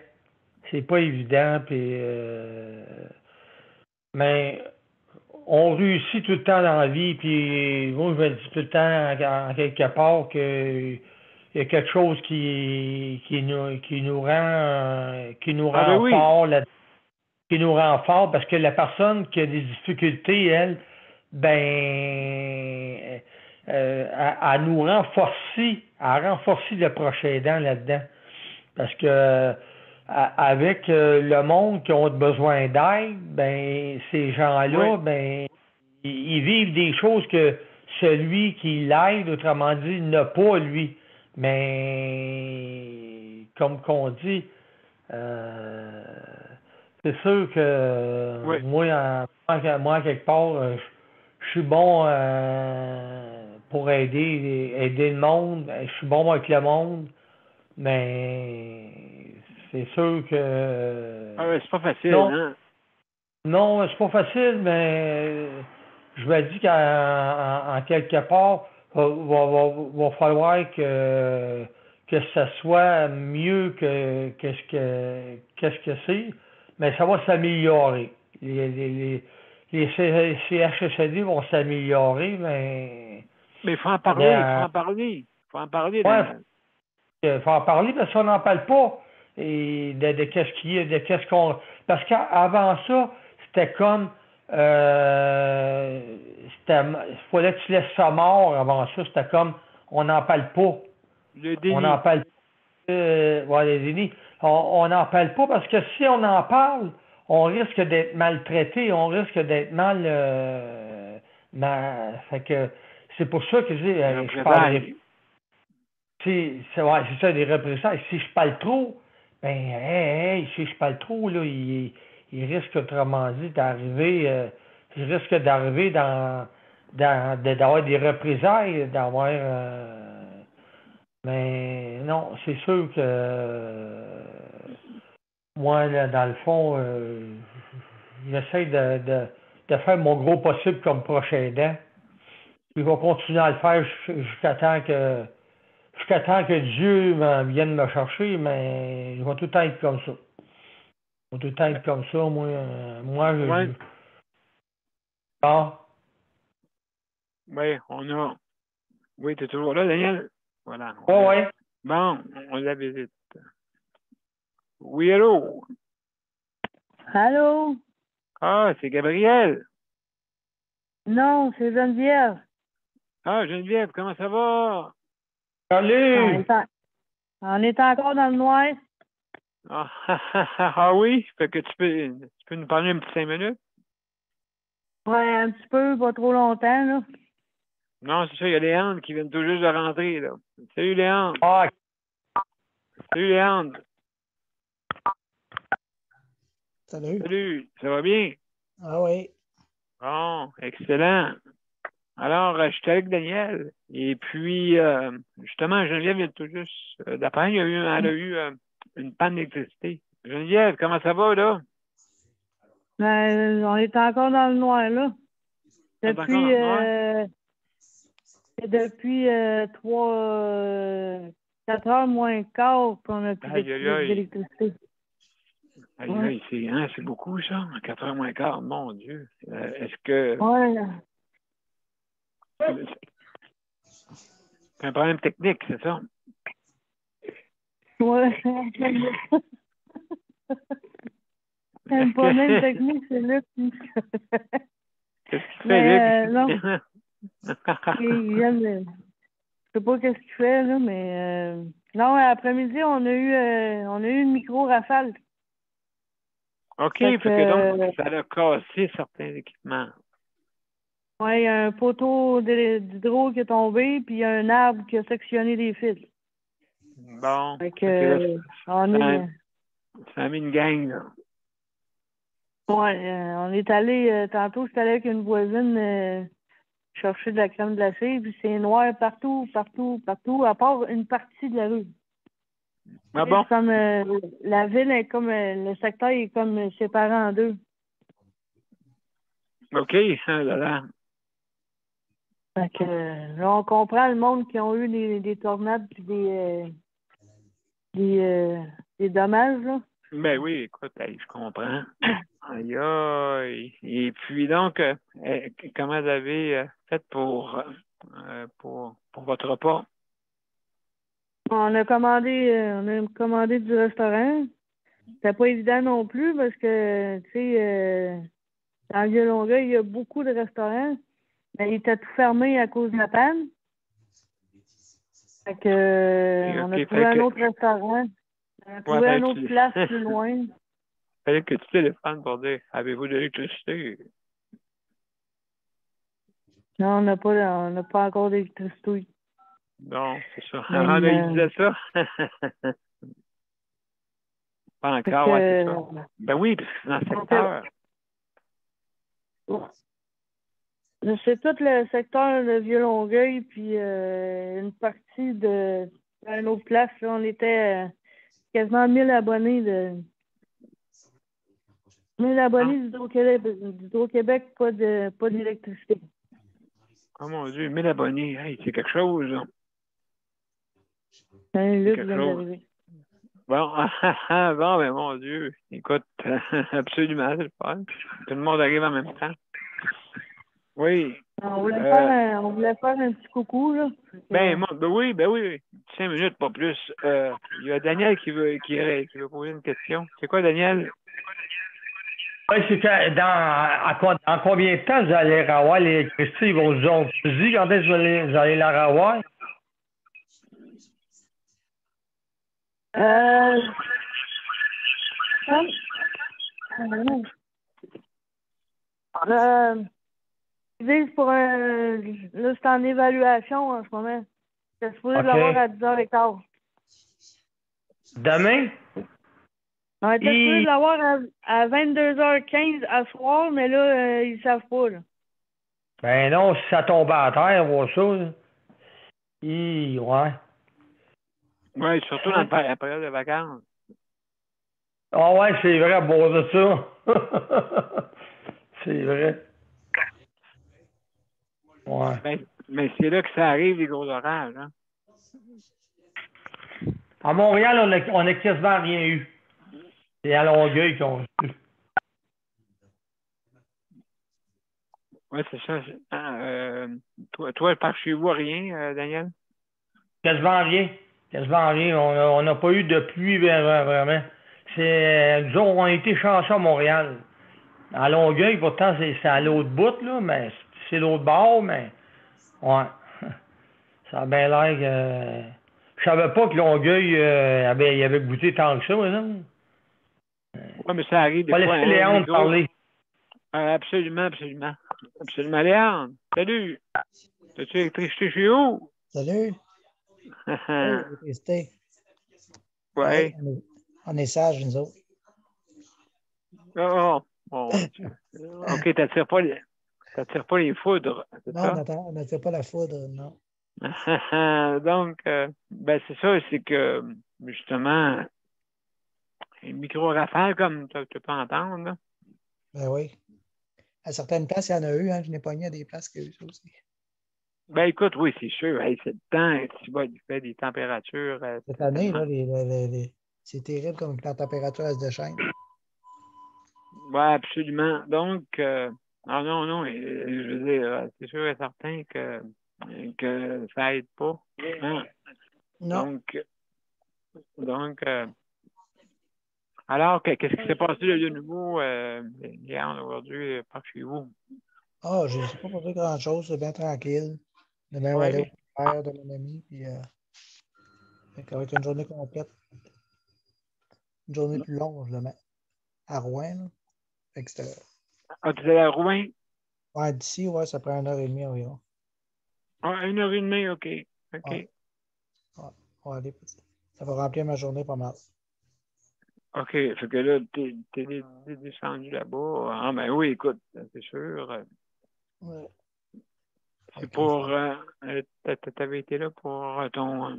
C'est pas évident, puis mais on réussit tout le temps dans la vie, puis moi, je me dis tout le temps, en quelque part, que il y a quelque chose qui nous Ah ben rend oui. fort, qui nous rend fort, parce que la personne qui a des difficultés, elle, ben, elle nous renforce, elle renforce le prochain aidant là-dedans. Parce que avec le monde qui ont besoin d'aide, ben ces Oui. gens-là, ben ils vivent des choses que celui qui l'aide, autrement dit, n'a pas lui. Mais comme qu'on dit, euh, c'est sûr que Oui. moi quelque part, je suis bon pour aider le monde. Je suis bon avec le monde. Mais c'est sûr que Ah ouais, c'est pas facile, non, hein? non, c'est pas facile, mais je me dis qu'en quelque part, va falloir que ça soit mieux que qu'est-ce que c'est, mais ça va s'améliorer. Les CHSLD vont s'améliorer, mais Mais il faut en parler, il faut en parler. Il faut en parler, ouais, Daniel. il faut en parler parce qu'on n'en parle pas. Et de qu'est-ce qui est, de qu'est-ce qu'on. Parce qu'avant ça, c'était comme c'était il fallait que tu laisses ça mort avant ça, c'était comme on n'en parle pas. Le On n'en déni. parle pas. Ouais, les dénis. On n'en parle pas parce que si on en parle, on risque d'être maltraité, on risque d'être fait que c'est pour ça que je dis, Les je parlerai représailles. ouais, c'est ça, des représailles. Si je parle trop, ben, si je parle trop, là, il risque, autrement dit, d'arriver, il risque d'arriver d'avoir des représailles, d'avoir, mais non, c'est sûr que, moi, là, dans le fond, j'essaie de faire mon gros possible comme prochain aidant. Puis je vais continuer à le faire jusqu'à temps que Dieu vienne me chercher, mais je vais tout le temps être comme ça. Je vais tout le temps être comme ça, moi. Oui, Ah, oui, on a. Oui, tu es toujours là, Daniel? Voilà. ouais, ouais. Bon, on la visite. Oui, allô? Allô? Ah, c'est Gabriel. Non, c'est Geneviève. Ah, Geneviève, comment ça va? On Salut! est, on est encore dans le noir. Ah, ah oui? Fait que tu peux nous parler un petit 5 minutes? Ouais, un petit peu, pas trop longtemps, là. Non, c'est ça, il y a Léandre qui vient tout juste de rentrer, là. Salut, Léandre. Ah, Salut, Léandre. Salut. Salut, ça va bien? Ah oui. Bon, excellent. Alors, je suis avec Daniel. Et puis, justement, Geneviève vient tout juste d'apprendre, elle a eu une panne d'électricité. Geneviève, comment ça va, là? Ben, on est encore dans le noir, là. T'es encore dans le noir? Depuis 4 heures moins quart qu'on a plus Aïe, aïe, aïe. d'électricité. Aïe, Ouais. aïe, c'est beaucoup, ça. 4 heures moins quart, mon Dieu. Est-ce que Ouais. c'est un problème technique, c'est ça? Ouais. Un problème technique, c'est là qui... Qu'est-ce qui se fait, Mais là? non. Ils viennent, je sais pas qu'est-ce qu'il fait, là, mais non, après-midi, on a eu une micro-rafale. OK, Fait fait que donc, que, ça a cassé certains équipements. ouais, il y a un poteau d'hydro qui est tombé, puis il y a un arbre qui a sectionné des fils. Bon, Fait fait que là, que, on ça, est, ça a mis une gang, là. ouais, on est allé, tantôt, j'étais allé avec une voisine chercher de la crème glacée, puis c'est noir partout, partout, partout, à part une partie de la rue. Ah C'est bon? comme, la ville est comme, le secteur est comme séparé en deux. OK, ça, là. Fait que, là, on comprend le monde qui ont eu des tornades puis des dommages, là. Ben oui, écoute, hey, je comprends. Aïe, aïe. Et puis donc, comment vous avez fait pour votre repas? On a commandé du restaurant. C'était pas évident non plus parce que, tu sais, dans le Vieux-Longueuil, il y a beaucoup de restaurants, mais ils étaient tout fermés à cause de la panne. Fait que, on a OK, trouvé fait un que, autre restaurant. On a ouais, trouvé une autre place plus loin. fallait que tu téléphones pour dire, avez-vous de l'électricité? Non, on n'a pas encore d'électricité. Non, c'est ça. Mais, Ah, là, il disait ça. Pas fait encore, ouais, c'est ça. que, Ben oui, parce que c'est dans le on secteur. c'est tout le secteur de Vieux-Longueuil, puis une partie de une autre place. Là, on était quasiment 1000 abonnés 1000 Ah, abonnés d'Hydro-Québec, pas d'électricité. oh mon Dieu, 1000 abonnés. Hey, c'est quelque chose, là. Un C'est Luc quelque vient chose. d'arriver. Bon, bon, ben mon Dieu. Écoute, absolument, c'est le fun. Tout le monde arrive en même temps. Oui. On voulait faire un petit coucou, là. Ben oui. 5 minutes, pas plus. Il y a Daniel qui veut poser une question. C'est quoi, Daniel? Oui, c'est que dans combien de temps vous allez avoir l'électricité? Ils vont vous dire quand est-ce que vous allez la revoir? Euh, euh, ils disent là, c'est en évaluation en ce moment. C'est supposé de OK. l'avoir à 10h15. Demain? On était supposé de l'avoir à 22h15 à soir, mais là, ils savent pas, là. Ben non, si ça tombe à terre, on voit ça. Là. Ouais. Oui, surtout dans la période de vacances. Ah ouais, c'est vrai, bon de ça. C'est vrai. Ouais. Mais c'est là que ça arrive, les gros orages. Hein? À Montréal, on a quasiment rien eu. C'est à Longueuil qu'on a eu. Oui, c'est ça. Toi, par chez vous, rien, Daniel? Quasiment rien. Quasiment rien. On n'a pas eu de pluie vraiment. Nous autres, on a été chanceux à Montréal. À Longueuil, pourtant, c'est à l'autre bout, là, mais c'est l'autre bord, mais ouais. Ça a bien l'air que. Je savais pas que Longueuil il avait goûté tant que ça, là. Oui, mais ça arrive des Pas fois, laisser hein, Léon les gros. parler. Absolument. Absolument. Léon, salut. As-tu électricité chez vous? Salut. Oui, l'électricité. Oui, Oui. on est sages, nous autres. Oh, bon. OK, t'attires pas les foudres, c'est Non, ça? on n'attire pas la foudre, non. Donc, ben c'est ça, c'est que justement, une micro-rafale comme tu peux entendre, là. Ben oui. À certaines places, il y en a eu, hein. Je n'ai pogné à des places qu'il y a eu ça aussi. Ben écoute, oui, c'est sûr. Hey, c'est le temps, tu vois, il fait des températures Cette année, tellement. là, c'est terrible comme la température elle se déchaîne. Oui, absolument. Donc, non, je veux dire, c'est sûr et certain que ça aide pas. Hein? Non. Donc, alors, qu'est-ce qui s'est passé de nouveau, Léon, aujourd'hui, par chez vous? Ah, je n'ai pas posé grand-chose, c'est bien tranquille. Demain, on va aller au Oui. père de mon ami, puis ça va être une journée complète. Une journée plus longue, demain. À Rouen, là. Fait que Ah, tu es à Rouen? ouais, d'ici, ouais, ça prend 1h30 environ. Ah, 1h30, OK. OK. Ouais, ouais, on va aller. Ça va remplir ma journée pas mal. OK. Fait que là, t'es descendu là-bas. Ah, ben oui, écoute, c'est sûr. Ouais. C'est Fait que pour. T'avais été là pour ton.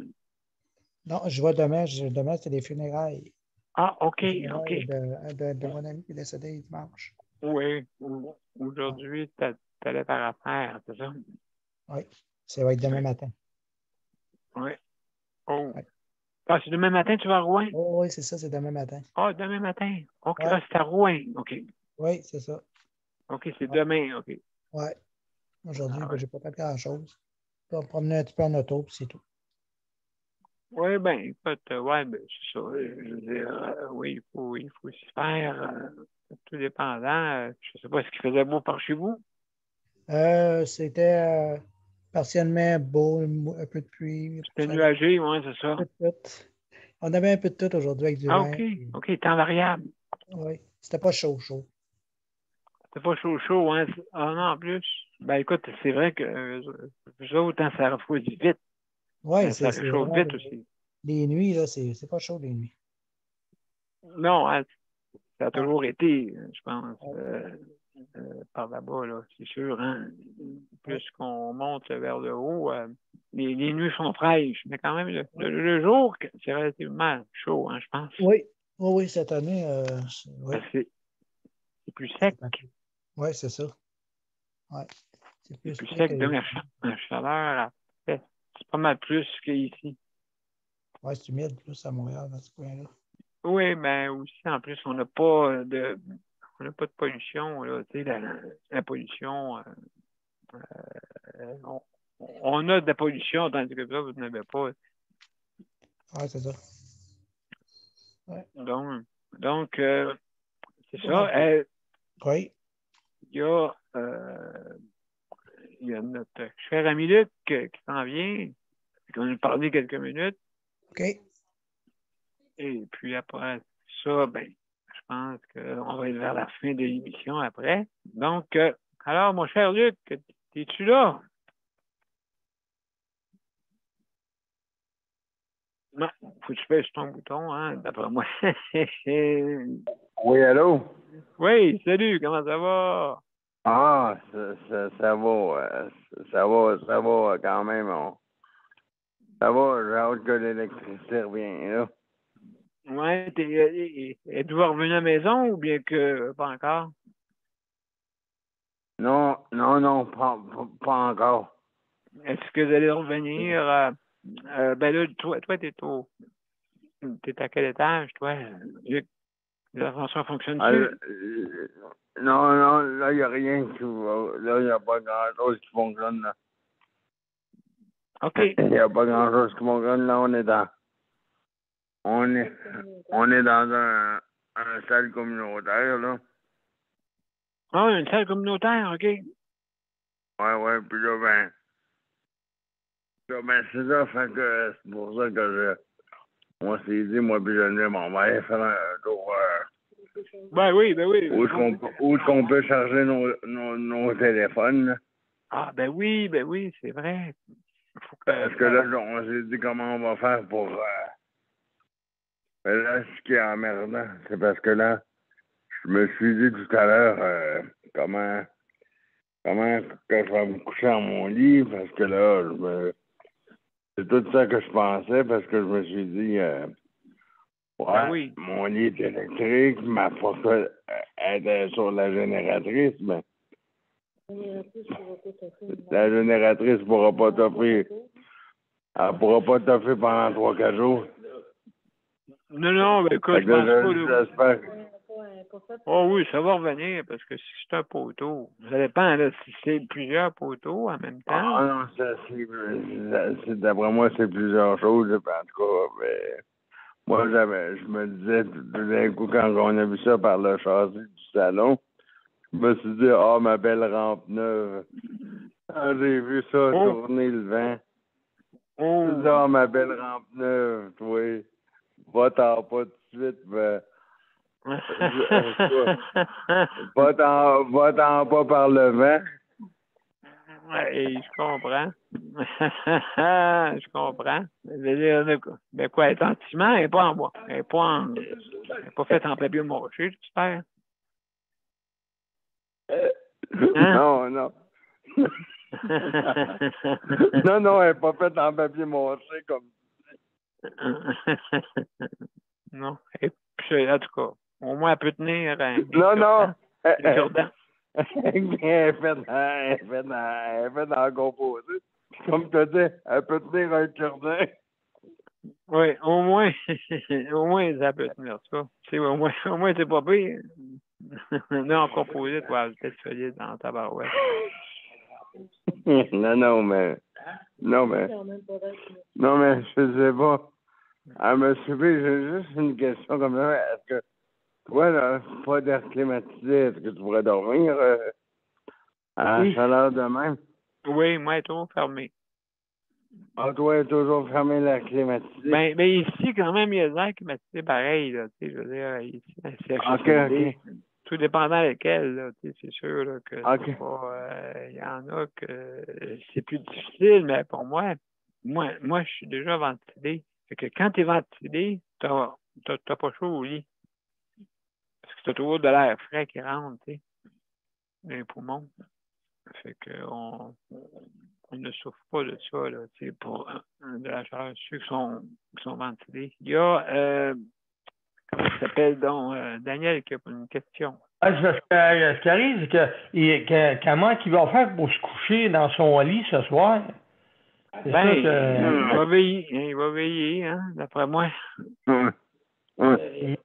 non, je vois demain. Demain, c'est les funérailles. Ah, OK, Les OK. funérailles de mon ami qui est décédé dimanche. Oui. Ouais. Aujourd'hui, t'allais faire affaire, c'est ça? Oui, ça va être demain Oui. matin. Oui. Oh. Ouais. Ah, c'est demain matin, tu vas à Rouen? Oh, oui, c'est ça, c'est demain matin. Ah, demain matin. OK. Ouais, Ah, c'est à Rouen. OK. oui, c'est ça. OK, c'est Ouais. demain. OK. Ouais. Aujourd'hui, Ah, ben, ouais. j'ai pas fait grand-chose. Je vais me promener un petit peu en auto, puis c'est tout. Oui, ben, écoute, ouais, ben, c'est ça. Je veux dire, oui, il faut s'y faire. Tout dépendant. Je sais pas ce qu'il faisait beau par chez vous. C'était partiellement beau, un peu de pluie, un peu de C'était soleil, nuagé, oui, c'est ça. un peu de tout. On avait un peu de tout aujourd'hui avec du Ah, vent. OK. OK, temps variable. Oui, c'était pas chaud, chaud. C'est pas chaud, hein. Ah non, en plus. Ben écoute, c'est vrai que eux autres, hein, ça refroidit vite, Oui, mais ça c'est réchauffe vraiment vite aussi. les nuits, là, c'est pas chaud les nuits. Non, hein, ça a Ouais, toujours été, je pense, ouais, par là-bas, là, c'est sûr, hein. Plus ouais. qu'on monte vers le haut, les nuits sont fraîches, mais quand même, le jour, c'est relativement chaud, hein, je pense. Oui, oui, oui, cette année, oui, Parce que c'est plus sec. oui, c'est ça. Ouais. C'est C'est plus plus sec. sec de la chaleur. C'est pas mal plus qu'ici. Ouais, c'est humide plus à Montréal, dans ce coin-là. Oui, mais aussi, en plus, on n'a pas de pollution, là, tu sais, la pollution, on, on a de la pollution, tandis que ça, vous n'avez pas. Ouais, c'est ça. Ouais. Donc, c'est C'est pas ça. mal tout. Oui, Il y a, il y a notre cher ami Luc qui s'en vient, qui va nous parler quelques minutes, OK. et puis après ça, ben, je pense qu'on va être vers la fin de l'émission après. Donc, alors, mon cher Luc, es-tu là? Non, faut que tu pèses ton bouton, hein, d'après moi. Oui, allô? Oui, salut, comment ça va? Ah, ça va, ça va quand même. Ça va, j'ai hâte que l'électricité revienne, là. Ouais, êtes-vous revenu à la maison ou bien que pas encore? Non, non, non, pas encore. Est-ce que vous allez revenir? Ben là, toi, t'es à quel étage, toi? Luc? L'ascenseur fonctionne-tu? Non, non, là, il n'y a rien qui va. Là, il n'y a pas grand-chose qui fonctionne, là. OK. Il n'y a pas grand-chose qui fonctionne, là. On est dans un salle communautaire, là. Ah, une salle communautaire, OK. Ouais, puis là, ben, c'est ça, fait que c'est pour ça que on s'est dit, moi puis Geneviève, on va aller faire un tour Ben oui, ben oui. où est-ce qu'on peut charger nos téléphones. Là. Ah, ben oui, c'est vrai. Il faut que Parce que là, on s'est dit comment on va faire pour... mais là, ce qui est emmerdant, c'est parce que là, je me suis dit tout à l'heure comment que je vais me coucher dans mon lit, parce que là, c'est tout ça que je pensais, parce que je me suis dit... ben ouais, oui. mon lit est électrique, ma porte est sur la génératrice, mais la génératrice ne pourra pas toffer. Elle pourra pas toffer pendant 3-4 jours. Non, ben écoute, Fait je que pense là, pas, là. j'espère. Oh oui, ça va revenir parce que si c'est un poteau, ça dépend là, si c'est plusieurs poteaux en même temps. Ah non, d'après moi, c'est plusieurs choses. En tout cas, mais, moi, je me disais tout d'un coup, quand on a vu ça par le châssis du salon, Je me suis dit, ah, ma belle rampe neuve. Ah, j'ai vu ça tourner le vent. Je me suis dit, ah, ma belle rampe neuve, toi. Va-t'en pas tout de suite, ben. Va-t'en pas par le vent. Oui, je comprends. Je comprends. Mais quoi, elle est en ciment, elle n'est pas en bois. Elle n'est pas faite en papier mâché, j'espère. Hein? Non, non. non, elle n'est pas faite en papier mâché comme non. Et puis, en tout cas, au moins, elle peut tenir un non. cure-dent. Elle est faite en composé. Comme tu dis, elle peut tenir un cure-dent. Oui, au moins, ça peut tenir ça. Au moins, c'est pas pire. Non, composé, toi, peut-être solide dans ta barouette. Non, mais je sais pas. Elle me suffit, j'ai juste une question comme ça. Est-ce que toi, là, pas d'air climatisé, est-ce que tu pourrais dormir à la chaleur de même? Oui, moi, elle est toujours fermée. Ah, toi, elle est toujours fermée la climatisée? Ben ici, quand même, il y a des airs climatisés pareil, là, tu sais, je veux dire, ici, c'est OK. Tout dépendant lesquels, là, tu sais, c'est sûr là, que OK. c'est pas, y en a que c'est plus difficile, mais pour moi, je suis déjà ventilé. Fait que quand tu es ventilé, t'as pas chaud au lit. Parce que tu as toujours de l'air frais qui rentre, tu sais, dans les poumons. Fait que on ne souffre pas de ça, là, tu sais, pour de la chaleur, ceux qui sont ventilés. Il y a, comment il s'appelle donc, Daniel qui a une question. Ce qui arrive, c'est comment il va faire pour se coucher dans son lit ce soir? C'est ça Ben, que... il va veiller, hein, d'après moi. Ouais. C'est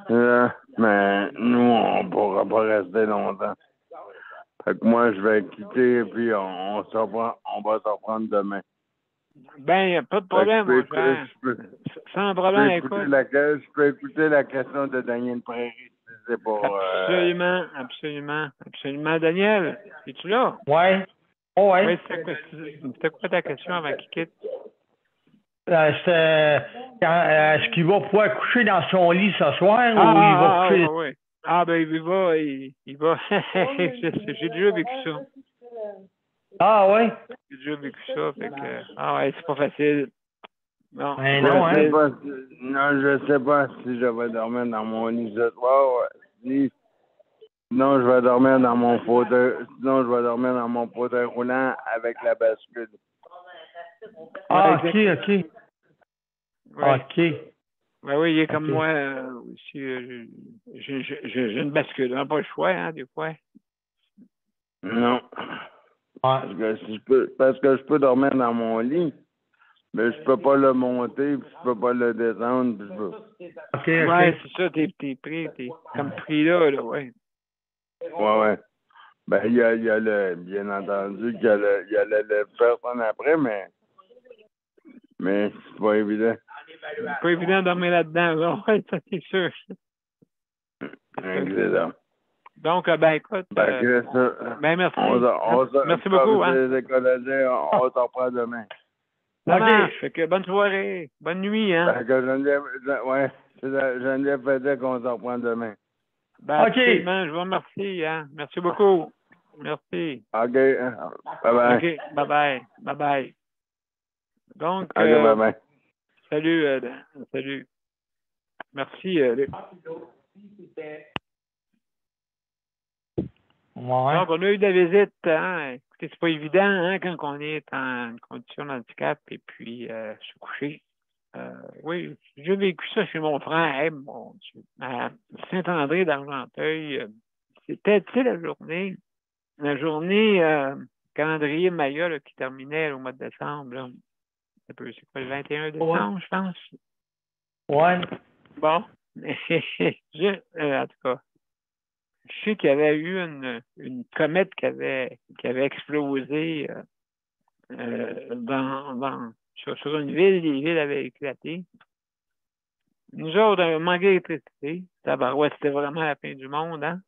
ça. Mais nous, on pourra pas rester longtemps. Fait que moi, je vais quitter, puis on va se reprendre demain. Ben, il n'y a pas de problème, mon cher. Sans problème, écoute. Je peux écouter la question de Daniel Prairie, si c'est pour... Absolument. Daniel, es-tu là? Ouais. Oh, ouais. Oui, c'était quoi ta question avant qu'il quitte? Est-ce qu'il va pouvoir coucher dans son lit ce soir ou il va coucher... Oui. Ah, ben, il va. J'ai déjà vécu ça. Ah, ouais? J'ai déjà vécu ça, fait que... Ah, ouais, c'est pas facile. Non, ben non, hein? Je sais pas si je vais dormir dans mon lit ce soir. Sinon, je vais dormir dans mon fauteuil. Sinon, je vais dormir dans mon fauteuil roulant avec la bascule. Ah, OK. Ouais. OK. Ben oui, il est comme moi aussi. J'ai une bascule. On n'a pas le choix, hein, des fois. Non. Parce que je peux dormir dans mon lit, mais je peux pas le monter, puis je peux pas le descendre. Puis Ouais, c'est ça, t'es comme pris là, ouais. Ouais. Ben, il y a bien entendu qu'il y a le personne après, mais c'est pas évident. C'est pas évident de dormir là-dedans, là. Ouais, ça, c'est sûr. Excellent. Donc, ben, écoute. Ben, merci. Merci beaucoup, hein. On s'en reprend demain. Ça marche. Fait que bonne soirée. Bonne nuit, hein. Fait que Geneviève fait dire qu'on s'en reprend demain. Ben, absolument, je vous remercie, hein. Merci beaucoup. Merci. OK. Bye-bye. OK, bye-bye. Donc, bye-bye. Salut. Merci, Luc. Ouais. Donc, on a eu de la visite, hein. Écoutez, c'est pas évident, hein, quand on est en condition de handicap et puis se coucher. Oui, j'ai vécu ça chez mon frère, mon Dieu, à Saint-André d'Argenteuil. C'était, tu sais, la journée calendrier Maya là, qui terminait au mois de décembre. Là. C'est quoi, le 21 décembre, je pense? Ouais. Bon. En tout cas, je sais qu'il y avait eu une comète qui avait explosé sur une ville. Les villes avaient éclaté. Nous autres, on avait manqué d'électricité. Tabarouette, c'était vraiment la fin du monde, hein?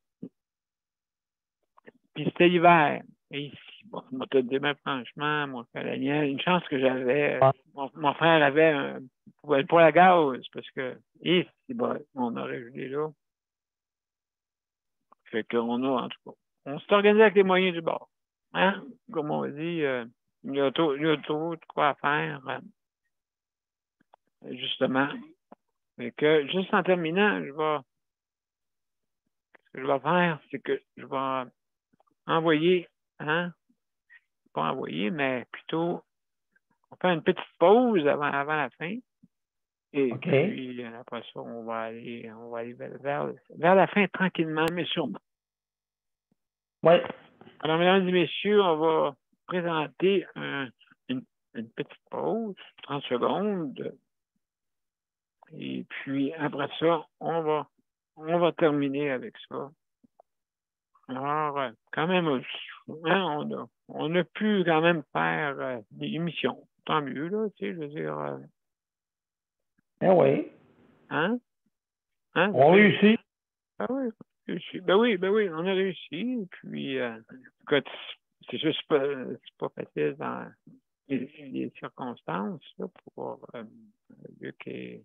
Puis c'était l'hiver. Et ici, bon, moi, te dire, ben, franchement, mon frère Daniel, une chance que j'avais. Mon frère avait un poêle à gaz, parce que, bon, on aurait gelé là. Fait qu'on a, en tout cas, on s'est organisé avec les moyens du bord. Hein? Comme on dit, il y a trop de quoi faire, justement. Fait que, juste en terminant, ce que je vais faire, c'est que je vais envoyer, hein? Pas envoyer, mais plutôt, on fait une petite pause avant la fin. Et puis, après ça, on va aller vers la fin tranquillement, mais sûrement. Oui. Alors, mesdames et messieurs, on va présenter une petite pause, 30 secondes. Et puis, après ça, on va terminer avec ça. Alors, quand même, hein, on a pu quand même faire des émissions. Tant mieux, là, tu sais, je veux dire. Oui. Hein? Hein? On réussit. Ah oui, ben oui, on a réussi. Et puis, écoute, c'est juste c'est pas facile dans les circonstances là, pour Luc et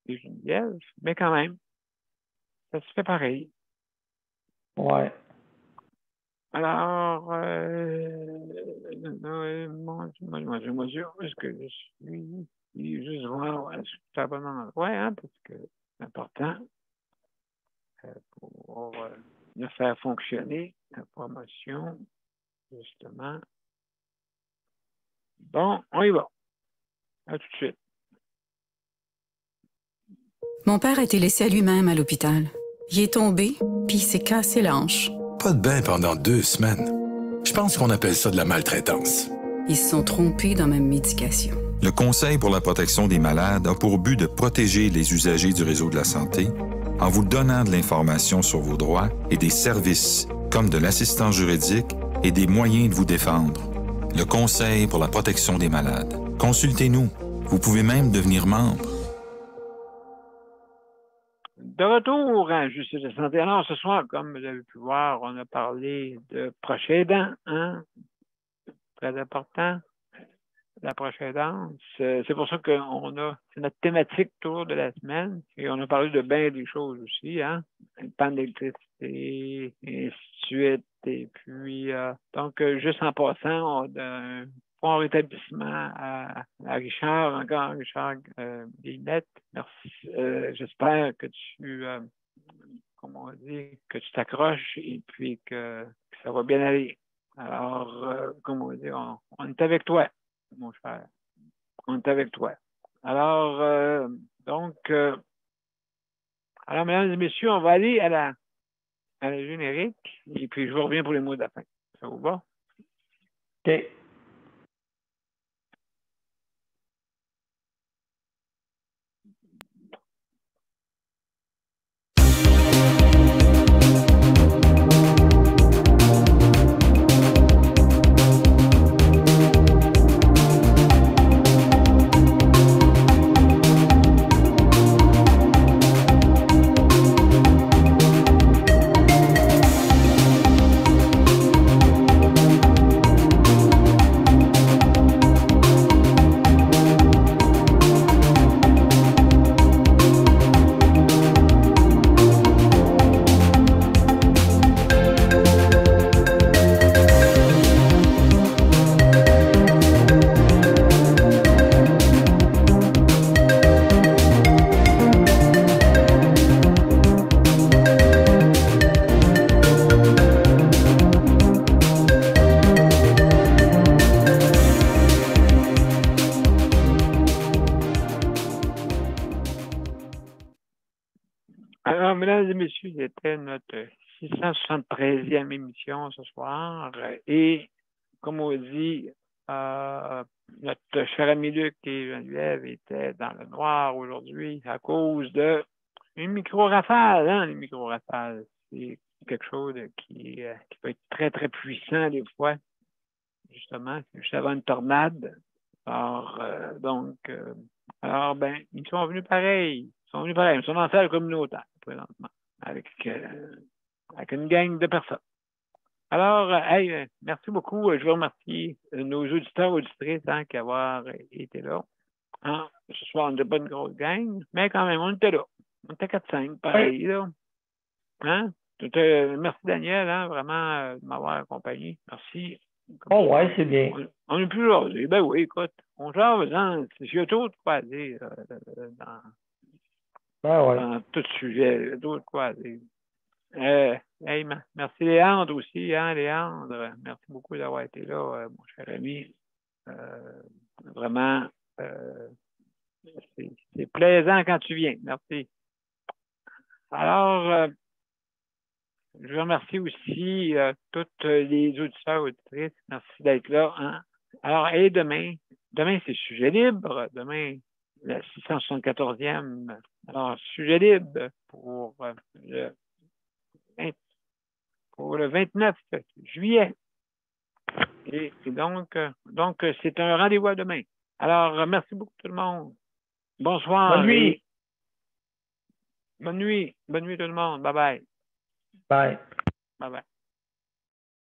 Geneviève, mais quand même, ça se fait pareil. Ouais. Alors, mon Dieu, est-ce que je suis juste voir c'est à bon endroit, hein, parce que c'est important pour le faire fonctionner, la promotion, justement. Bon, on y va. À tout de suite. Mon père a été laissé à lui-même à l'hôpital. Il est tombé, puis il s'est cassé la hanche. Pas de bain pendant 2 semaines. Je pense qu'on appelle ça de la maltraitance. Ils se sont trompés dans ma médication. Le Conseil pour la protection des malades a pour but de protéger les usagers du réseau de la santé en vous donnant de l'information sur vos droits et des services comme de l'assistance juridique et des moyens de vous défendre. Le Conseil pour la protection des malades. Consultez-nous. Vous pouvez même devenir membre. De retour à Justice de santé. Alors, ce soir, comme vous avez pu voir, on a parlé de proches aidants, hein? Très important, la proche aidance. C'est pour ça que c'est notre thématique tour de la semaine. Et on a parlé de bien des choses aussi, hein? Le panne d'électricité, et ainsi de suite. Et puis, donc, juste en passant, on a un bon rétablissement à Richard, encore Richard Guillemette. Merci. J'espère que comment on dit, que tu t'accroches et puis que ça va bien aller. Alors, comme on dit, on est avec toi, mon cher. On est avec toi. Alors, donc, alors, mesdames et messieurs, on va aller à la générique et puis je vous reviens pour les mots de la fin. Ça vous va? OK. Alors, mesdames et messieurs, c'était notre 673e émission ce soir. Et, comme on dit, notre cher ami Luc et Geneviève étaient dans le noir aujourd'hui à cause de une micro-rafale, hein, les micro-rafales. C'est quelque chose qui peut être très, très puissant des fois. Justement, juste avant une tornade. Alors, ben, ils sont venus pareil. Ils sont dans la salle communautaire, présentement, avec une gang de personnes. Alors, merci beaucoup. Je veux remercier nos auditeurs et auditrices qui avoir été là. Hein? Ce soir, on n'était pas une grosse gang, mais quand même, on était là. On était 4-5, pareil, là. Hein? Merci, Daniel, vraiment, de m'avoir accompagné. Merci. Oh, ouais, c'est bien. On est plus jasé. Ben oui, écoute, on jase, il y a trop de quoi dire dans tout sujet. Il y a trop de quoi dire. Merci Léandre aussi, Léandre. Merci beaucoup d'avoir été là, mon cher ami. Vraiment, c'est plaisant quand tu viens. Merci. Alors, je remercie aussi toutes les auditeurs et auditrices. Merci d'être là. Hein? Alors, et demain c'est sujet libre. Demain, la 674e. Alors, sujet libre pour le 29 juillet. Et donc c'est un rendez-vous à demain. Alors, merci beaucoup tout le monde. Bonsoir. Bonne nuit. Bonne nuit tout le monde. Bye bye. Bye. Bye bye.